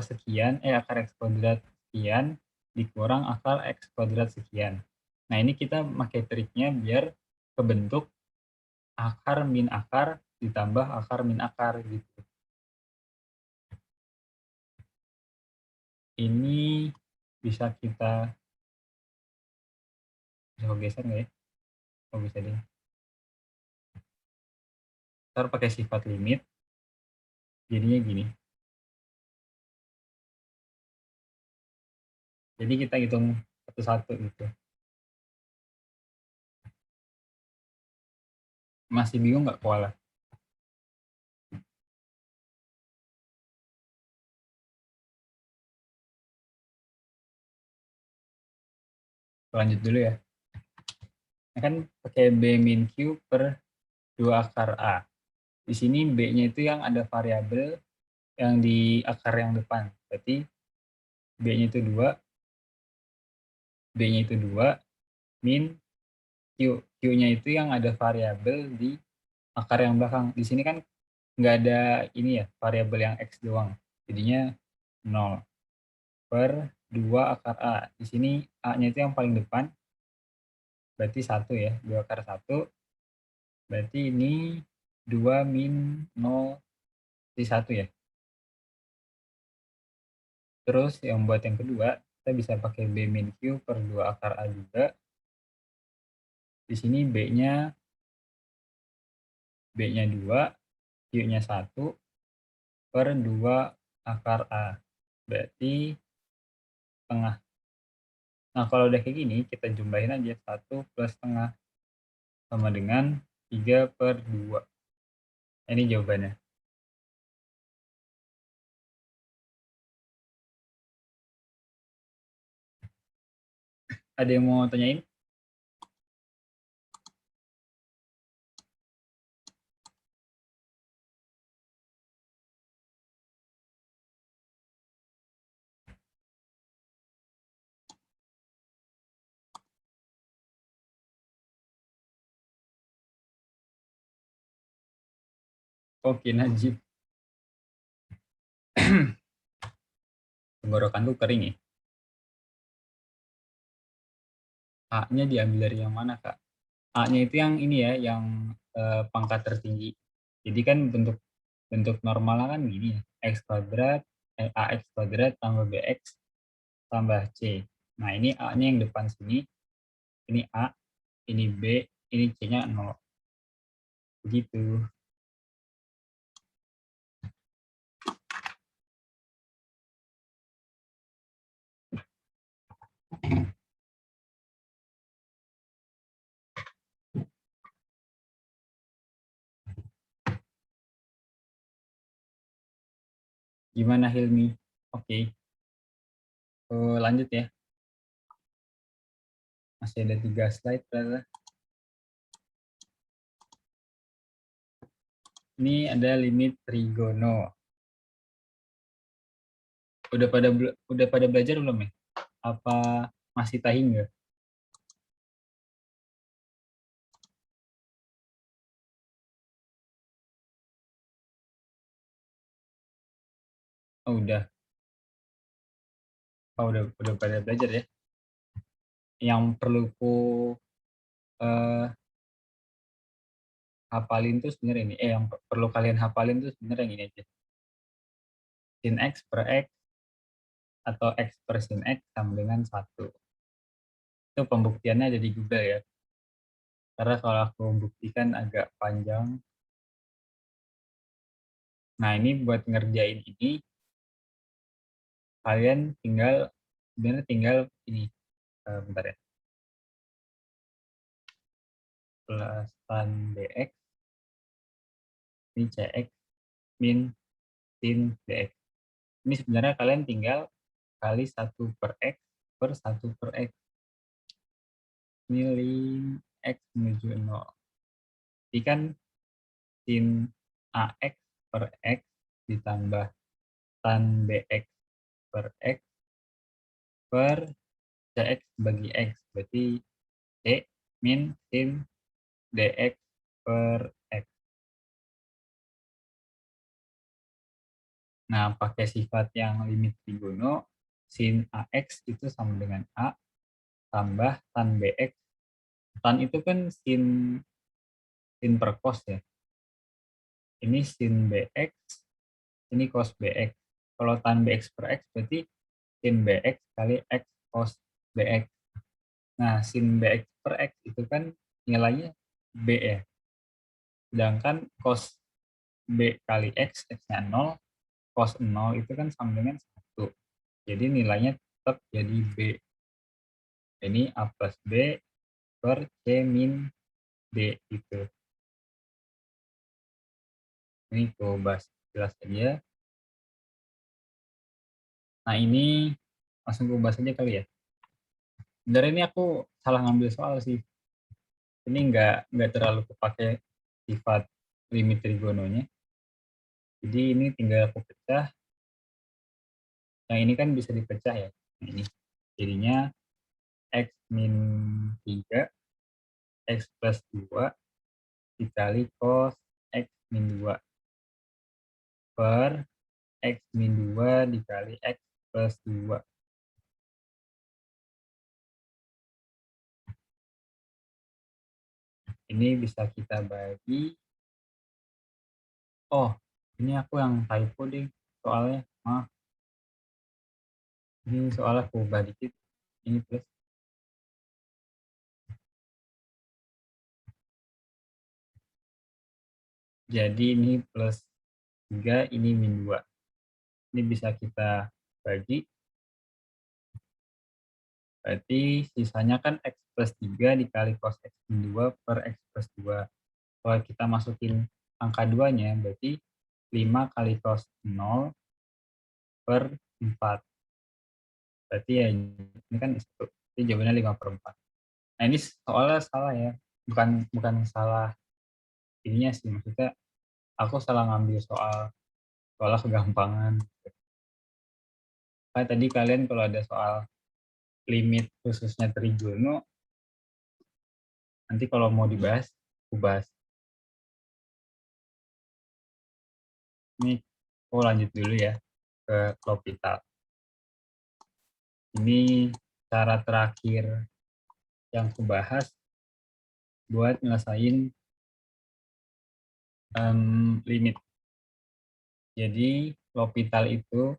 A: sekian, akar X kuadrat sekian dikurang akar X kuadrat sekian. Nah, ini kita pakai triknya biar kebentuk akar min akar ditambah akar min akar gitu. Ini bisa kita geser nggak ya? Oh, bisa deh. Ntar pakai sifat limit, jadinya gini. Jadi kita hitung satu-satu gitu. Masih bingung nggak koala? Lanjut dulu ya. Nah, kan pakai B min Q per 2 akar A. Di sini B-nya itu yang ada variabel yang di akar yang depan. Berarti B-nya itu 2, B-nya itu 2, min Q. Q-nya itu yang ada variabel di akar yang belakang. Di sini kan nggak ada ini ya, variabel yang X doang. Jadinya 0 per 2 akar A. Di sini A-nya itu yang paling depan. Berarti 1 ya, 2 akar 1. Berarti ini 2 min 0 di 1 ya. Terus yang buat yang kedua, kita bisa pakai B min Q per 2 akar A juga. Di sini B-nya 2, Q-nya 1 per 2 akar A. Berarti setengah. Nah, kalau udah kayak gini, kita jumlahin aja 1 plus setengah. Sama dengan 3 per 2. Ini jawabannya. Ada yang mau tanyain? Oke, Najib. Tenggorokan tuh kering ya? A-nya diambil dari yang mana, Kak? A-nya itu yang ini ya, yang pangkat tertinggi. Jadi kan bentuk normalnya kan gini ya, X kuadrat, AX kuadrat tambah BX tambah C. Nah, ini A-nya yang depan sini. Ini A, ini B, ini C-nya 0. Begitu. Gimana Hilmi? Oke. Lanjut ya. Masih ada 3 slide. Ternyata. Ini ada limit trigono. Udah pada belajar belum ya? Apa masih tahing nggak? Oh, udah. Oh, udah pada belajar ya. Yang perlu hafalin tuh sebenarnya ini. Yang perlu kalian hafalin tuh sebenarnya yang ini aja. Sin X per X atau X per sin X sama dengan 1. Itu pembuktiannya ada di Google ya. Karena kalau aku buktikan agak panjang. Nah, ini buat ngerjain ini, kalian sebenarnya tinggal ini. Bentar ya. Plus tan dx, ini cx, min sin dx. Ini sebenarnya kalian tinggal kali 1 per x per 1 per x. Ini lim x menuju 0. Jadi kan sin ax per x ditambah tan bx per x per cx bagi x. Berarti c min sin dx per x. Nah, pakai sifat yang limit trigono, sin ax itu sama dengan a tambah tan bx. Tan itu kan sin per cos ya. Ini sin bx, ini cos bx. Kalau tan bx per x berarti sin bx kali x cos bx. Nah, sin bx per x itu kan nilainya b ya. Sedangkan cos b kali x, x-nya 0, cos 0 itu kan sama dengan 1. Jadi nilainya tetap jadi b. Ini a plus b per c min d gitu. Ini aku bahas jelas aja. Nah, ini langsung aku bahas aja kali ya. Sebenarnya ini aku salah ngambil soal sih. Ini nggak terlalu kepake sifat limit trigononya. Jadi ini tinggal aku pecah. Yang ini kan bisa dipecah ya. Nah, ini jadinya x min 3, x plus 2 dikali cos x min 2 per x min 2 dikali x plus 2. Ini bisa kita bagi. Oh, ini aku yang typo deh soalnya. Maaf. Ini soalnya aku ubah dikit. Ini plus. Jadi ini plus 3, ini min 2. Ini bisa kita bagi. Berarti sisanya kan x plus 3 dikali cos x min 2 per x plus 2. Kalau kita masukin angka 2-nya, berarti 5 kali cos 0 per 4. Berarti ya ini kan 1. Jadi jawabannya 5 per 4. Nah, ini soalnya salah ya. Bukan salah ininya sih. Maksudnya aku salah ngambil soalnya kegampangan. Kayak tadi kalian kalau ada soal limit khususnya trigono, nanti kalau mau dibahas, aku bahas. Ini aku lanjut dulu ya ke L'Hopital. Ini cara terakhir yang aku bahas buat nyelesain limit. Jadi L'Hopital itu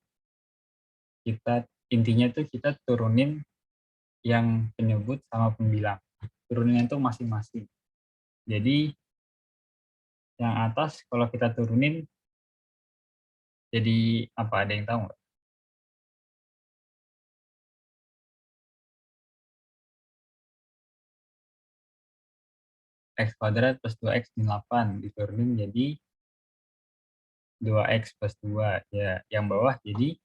A: kita intinya tuh kita turunin yang penyebut sama pembilang. Turuninnya tuh masing-masing. Jadi yang atas kalau kita turunin jadi apa? Ada yang tahu nggak? X kuadrat plus 2x min 8 diturunin jadi 2x plus 2. Ya, yang bawah jadi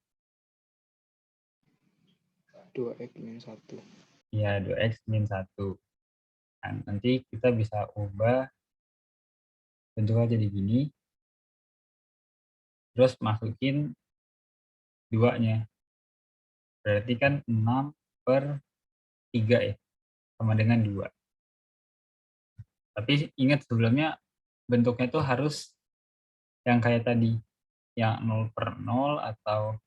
E: 2x min 1.
A: ya 2x min 1. Nah, nanti kita bisa ubah bentuknya jadi gini. Terus masukin 2-nya. Berarti kan 6/3 ya, sama dengan 2. Tapi ingat sebelumnya bentuknya itu harus yang kayak tadi, yang 0/0 atau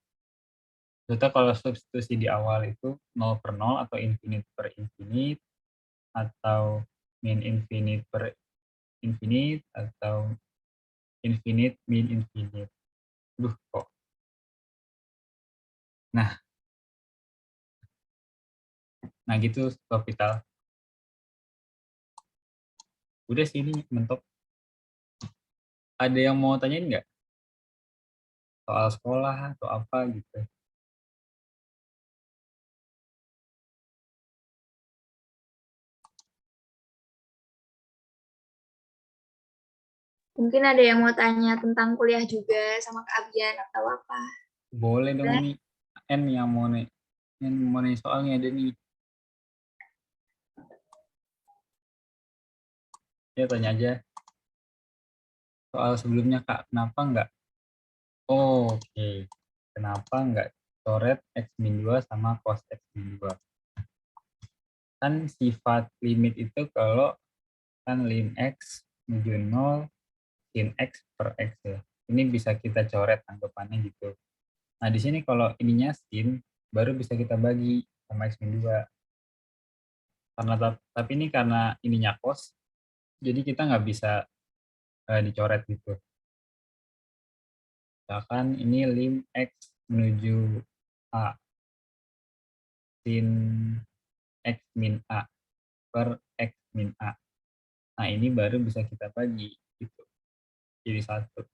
A: kita kalau substitusi di awal itu 0/0 atau infinite per infinite atau min infinite per infinite atau infinite min infinite. Duh kok. Nah gitu Sofital. Udah sih ini mentok. Ada yang mau tanyain nggak? Soal sekolah atau apa gitu.
F: Mungkin ada yang mau tanya tentang kuliah juga sama Kak Abian atau apa?
A: Boleh dong nih. N yang mau nih. Yang mau nih soalnya ada nih. Ya tanya aja. Soal sebelumnya Kak, kenapa nggak? Oh, oke. Kenapa nggak coret X min 2 sama cos X min 2? Kan sifat limit itu kalau kan lim X menuju 0 sin X per X ya. Ini bisa kita coret anggapannya gitu. Nah, di sini kalau ininya sin, baru bisa kita bagi sama X min 2. Tapi ini karena ininya cos, jadi kita nggak bisa dicoret gitu. Misalkan ini lim X menuju A sin X min A per X min A. Nah, ini baru bisa kita bagi gitu. Jadi 1.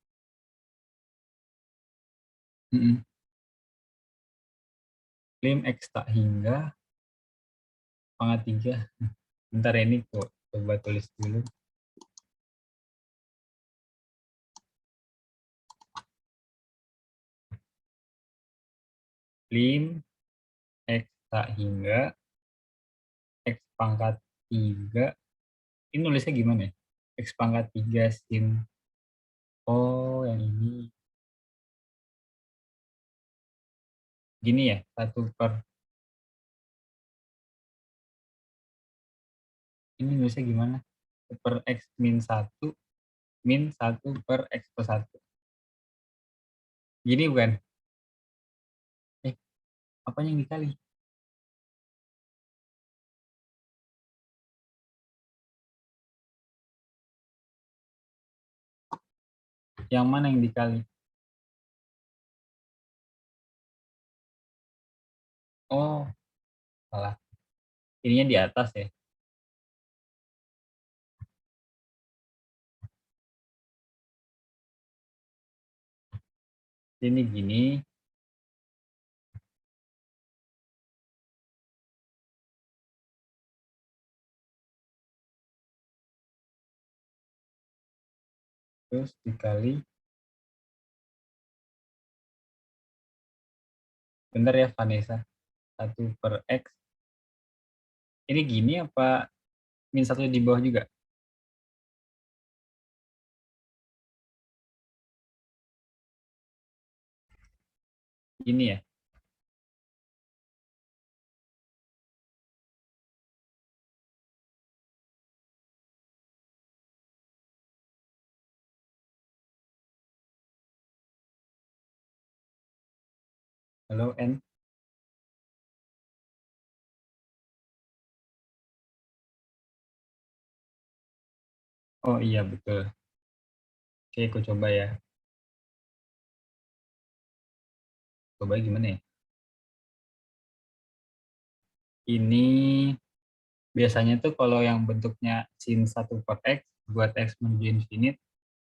A: Lim X tak hingga pangkat 3. Bentar ini kok coba tulis dulu. Lim X tak hingga X pangkat 3. Ini nulisnya gimana ya? X pangkat 3 sin. Oh, yang ini. Gini ya, 1 per. Ini nulisnya gimana? Per X min 1 min 1 per X plus 1. Gini bukan? Apanya yang dikali? Yang mana yang dikali? Oh, salah. Ininya di atas ya. Ini gini. Terus dikali. Bentar ya Vanessa. 1 per X. Ini gini apa min 1 di bawah juga? Gini ya. Halo N. Oh iya betul. Oke, aku coba ya. Coba gimana ya? ini biasanya tuh kalau yang bentuknya sin 1 per X, buat X menuju infinite,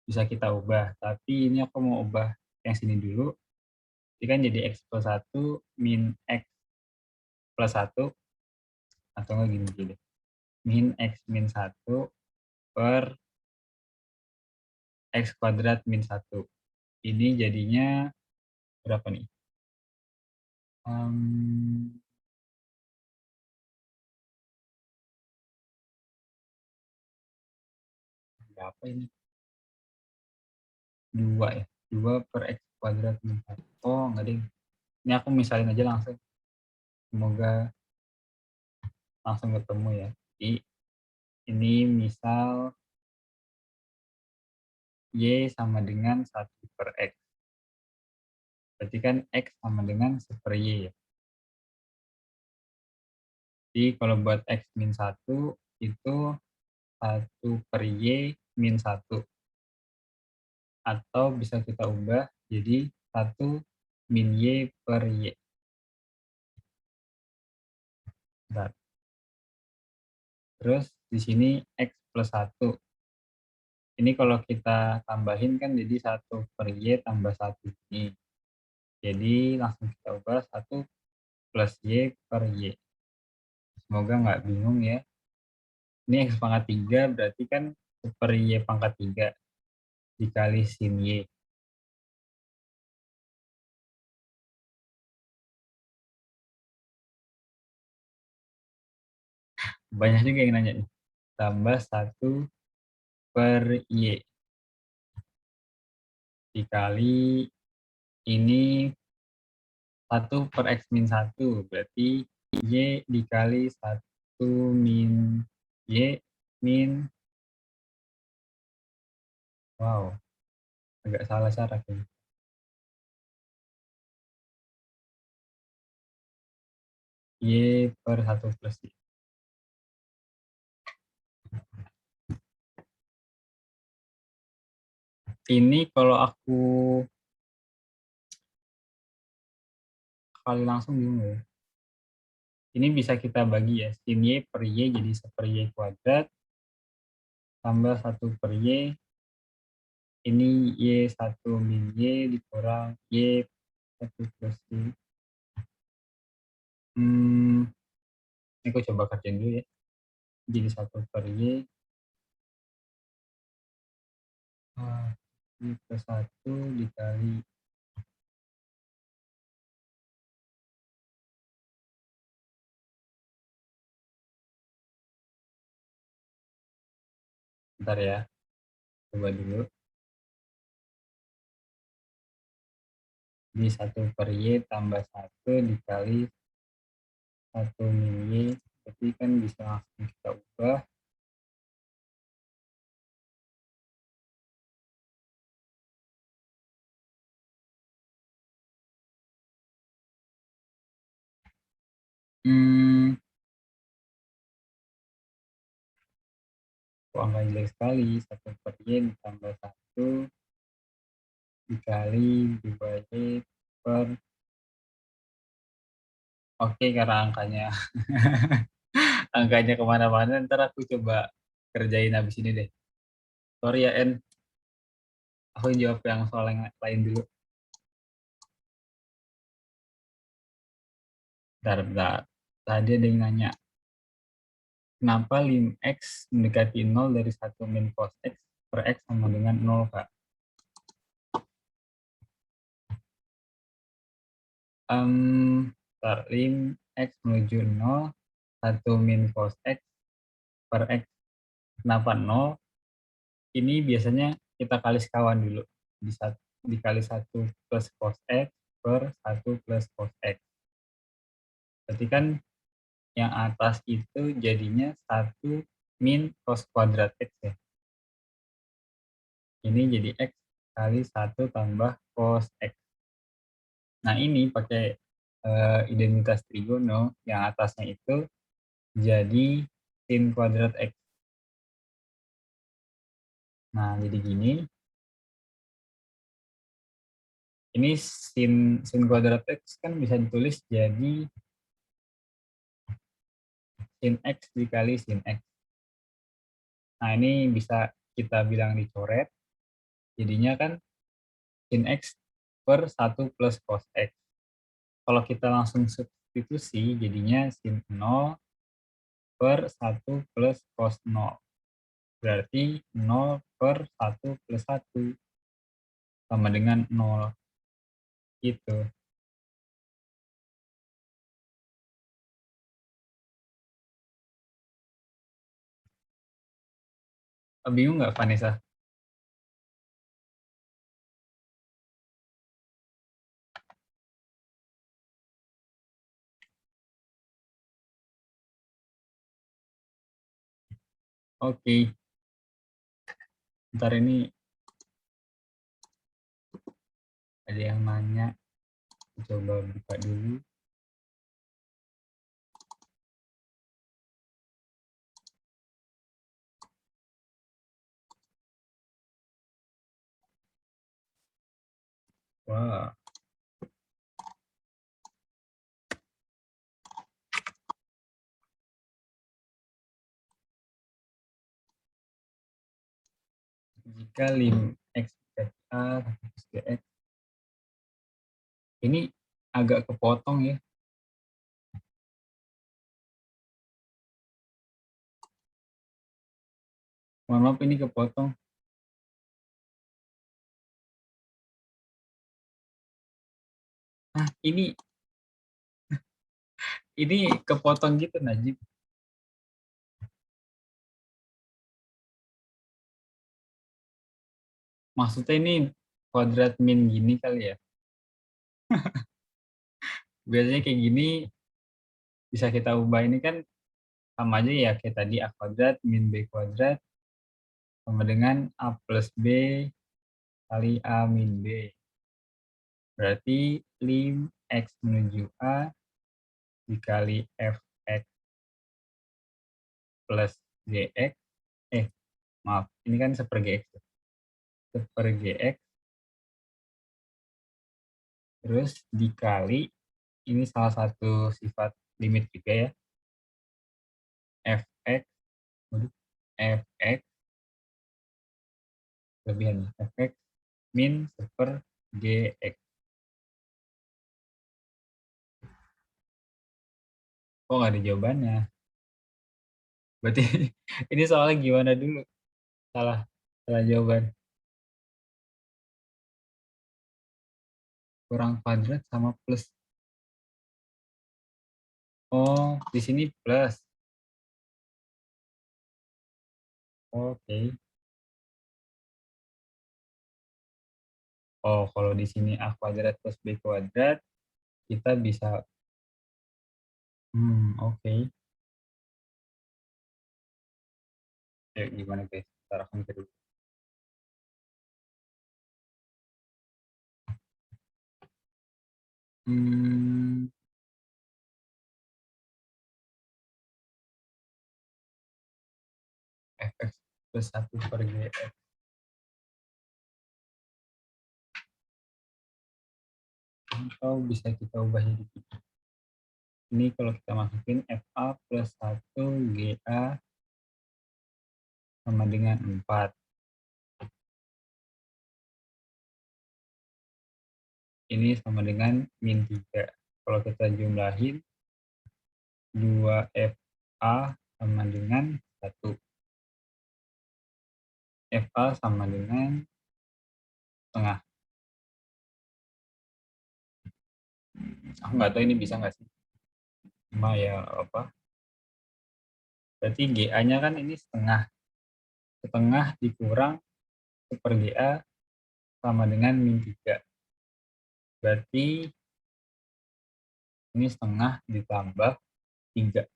A: bisa kita ubah. Tapi ini aku mau ubah yang sini dulu. Ini kan jadi X plus 1 min X plus 1, atau enggak gini deh. Min X min 1 per X kuadrat min 1. Ini jadinya berapa nih? Berapa ini? 2 ya? 2 per X kuadrat min 1. Oh, enggak deh. Ini aku misalin aja langsung. Semoga langsung ketemu ya. Jadi, ini misal Y sama dengan 1 per X. Berarti kan X sama dengan 1 per Y ya. Jadi kalau buat X min 1 itu 1 per Y min 1. Atau bisa kita ubah jadi 1 min Y per Y. Bentar. Terus di sini X plus 1. Ini kalau kita tambahin kan jadi 1 per Y tambah 1 ini. Jadi langsung kita ubah 1 plus Y per Y. Semoga nggak bingung ya. Ini X pangkat 3 berarti kan 1 per Y pangkat 3 dikali sin Y. Banyak juga yang nanya nih. Tambah 1 per Y. Dikali ini 1 per X min 1. Berarti Y dikali 1 min Y min. Wow. Agak salah cara kayaknya. Y per 1 plus Y. Ini kalau aku kali langsung bingung ya. Ini bisa kita bagi ya, sin Y per Y jadi 1 per Y kuadrat, tambah 1 per Y, ini Y1 min Y dikurang Y1 plus Y. Ini aku coba kerjain dulu ya. Jadi 1 per Y. Y plus 1 dikali. Bentar ya. Coba dulu. Jadi 1 per Y tambah 1 dikali 1 min Y. Berarti kan bisa langsung kita ubah. Angka jelek sekali, 1 per Y ditambah 1 dikali 2Y per. Oke, karena angkanya angkanya kemana-mana, ntar aku coba kerjain habis ini deh. Sorry ya, En. Aku jawab yang soal yang lain dulu. Bentar. Tadi ada yang nanya, kenapa lim X mendekati 0 dari 1 min cos X per X sama dengan 0, Kak? Lim X menuju 0, 1 min cos X per X. Kenapa 0? Ini biasanya kita kali sekawan dulu. Dikali 1 plus cos X per 1 plus cos X. Berarti kan yang atas itu jadinya 1 min cos kuadrat X ya. Ini jadi X kali 1 tambah cos X. Nah ini pakai identitas trigono, yang atasnya itu jadi sin kuadrat X. Nah jadi gini. Ini sin kuadrat X kan bisa ditulis jadi sin X dikali sin X. Nah, ini bisa kita bilang dicoret. Jadinya kan sin X per 1 plus cos X. Kalau kita langsung substitusi, jadinya sin 0 per 1 plus cos 0. Berarti 0 per 1 plus 1 sama dengan 0. Gitu. Bingung nggak, Vanessa? Oke. Ntar ini ada yang nanya. Coba buka dulu. Wah. Jika lim X dikali A plus DX. Ini agak kepotong ya. Mohon maaf, ini kepotong. Nah, ini kepotong gitu, Najib. Maksudnya ini kuadrat min gini kali ya. Biasanya kayak gini bisa kita ubah, ini kan sama aja ya kayak tadi, A kuadrat min B kuadrat sama dengan A plus B kali A min B. Berarti lim X menuju A dikali Fx plus Gx. Maaf, ini kan seper Gx. Seper Gx. Terus dikali, ini salah satu sifat limit juga ya. Fx lebihan Fx min seper Gx. Kok nggak ada jawabannya? Berarti ini soalnya gimana dulu? Salah jawaban. Kurang kuadrat sama plus. Oh, di sini plus. Oke. Oh, kalau di sini A kuadrat plus B kuadrat, kita bisa oke. Ya, gimana guys? Kita akan ke dulu. Fx plus 1 per Gx. Atau bisa kita ubah jadi gitu. Ini kalau kita masukin FA plus 1 GA sama dengan 4. Ini sama dengan min 3. Kalau kita jumlahin 2FA sama dengan 1. FA sama dengan setengah. Aku nggak tahu ini bisa nggak sih. Cuma ya apa. Berarti GA-nya kan ini setengah. Setengah dikurang per GA sama dengan min 3. Berarti ini setengah ditambah 3.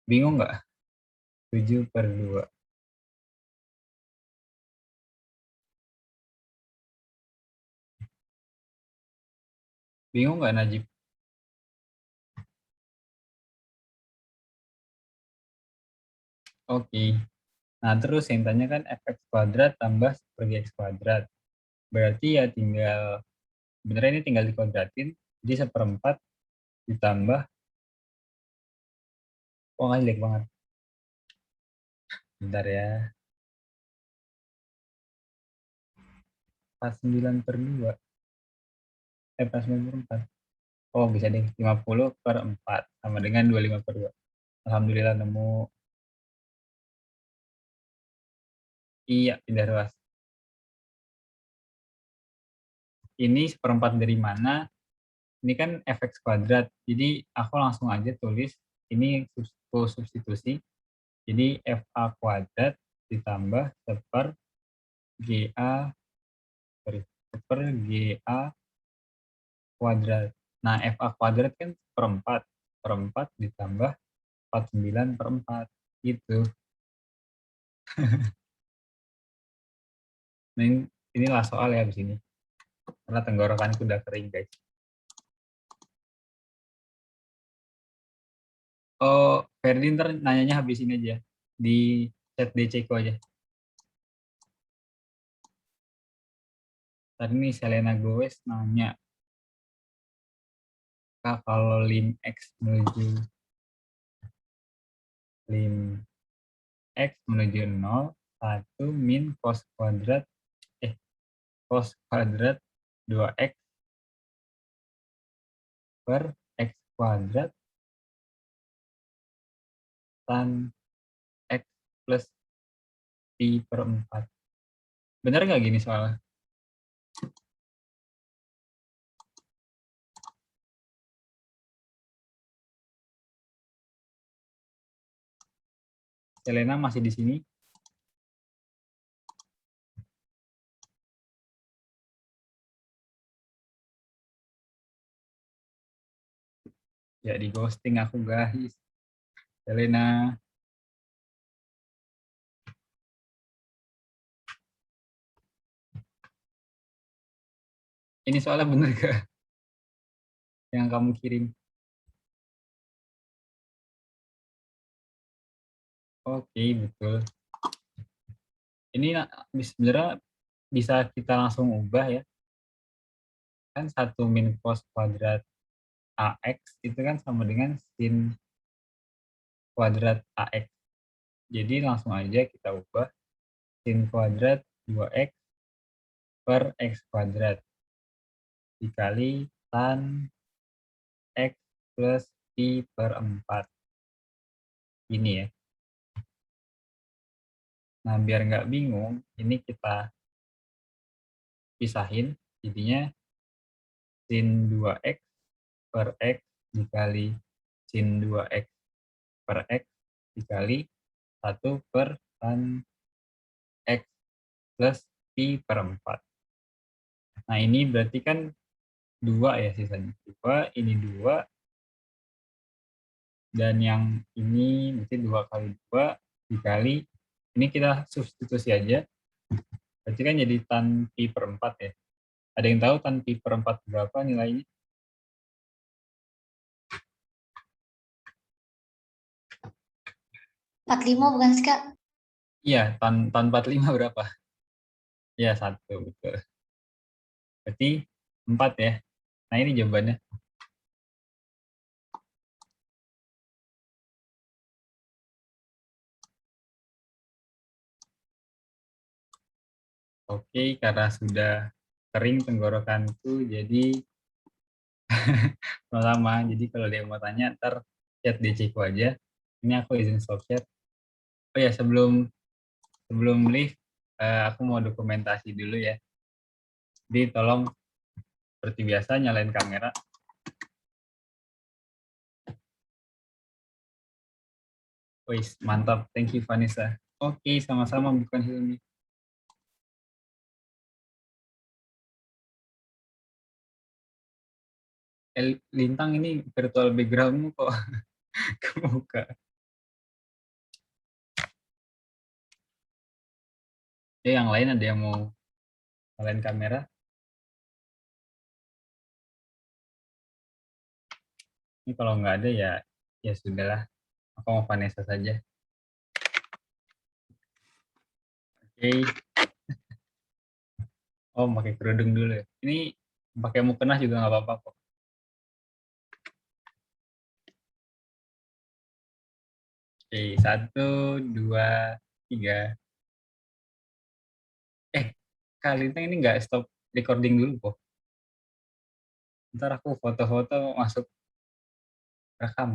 A: Bingung nggak? 7 per 2. Bingung nggak, Najib? Oke. Nah, terus yang tanya kan Fx kuadrat tambah per Gx kuadrat. Berarti ya tinggal, sebenarnya ini tinggal dikuadratin, jadi 1/4 ditambah Oh, nggak jelek banget. Bentar ya. 49/2. 49/4. Oh, bisa deh. 50/4. Sama dengan 25/2. Alhamdulillah nemu. Iya, pindah ruas. Ini 1/4 dari mana? Ini kan fx kuadrat. Jadi aku langsung aja tulis. Ini substitusi. Jadi FA kuadrat ditambah seper GA kuadrat. Nah, FA kuadrat kan 1/4. 1/4 ditambah 49/4. Gitu. Nah, inilah soal ya di sini. Karena tenggorokanku udah kering, guys. Oh, Ferdi ntar nanyanya habis ini aja. Di chat DC ku aja. Tadi nih Selena Gomez nanya, Kak, kalau lim X menuju 0, 1 min cos kuadrat 2x per x kuadrat tan x plus pi/4. Bener nggak gini soalnya? Selena masih di sini? Ya, di ghosting aku, guys. Selena. Ini soalnya bener gak yang kamu kirim? Oke, betul. Ini sebenarnya bisa kita langsung ubah ya. Kan 1 min cos kuadrat AX itu kan sama dengan sin kuadrat AX. Jadi langsung aja kita ubah sin kuadrat 2x per x kuadrat dikali tan x plus pi/4. Ini ya. Nah, biar nggak bingung, ini kita pisahin. Jadinya sin 2x per x dikali sin 2x per x dikali 1 per tan x plus pi/4. Nah, ini berarti kan 2 ya sisanya. 2, ini 2. Dan yang ini berarti 2 kali 2 dikali, ini kita substitusi aja. Berarti kan jadi tan pi/4 ya. Ada yang tahu tan pi/4 berapa nilainya?
D: 45 bukan sih, Kak?
A: Iya, tan 45 berapa? Ya, 1, betul. Berarti 4 ya. Nah, ini jawabannya. Oke, karena sudah kering tenggorokanku, jadi lama. Jadi kalau dia mau tanya, ntar chat DC ku aja. Ini aku izin stop chat. Oh ya, sebelum leave, aku mau dokumentasi dulu ya. Jadi tolong seperti biasa nyalain kamera. Wih, mantap. Thank you, Vanessa. Oke, sama-sama, bukan Hilmi. Lintang, ini virtual background-mu kok kebuka. Yang lain ada yang mau nyalain kamera? Ini kalau nggak ada ya sudahlah. Aku mau Vanessa saja. Oke. Oh, pakai kerudung dulu ya. Ini pakai mukena juga nggak apa-apa kok. Oke, 1, 2, 3. Kak Lintang ini nggak stop recording dulu kok. Ntar aku foto-foto masuk rekam.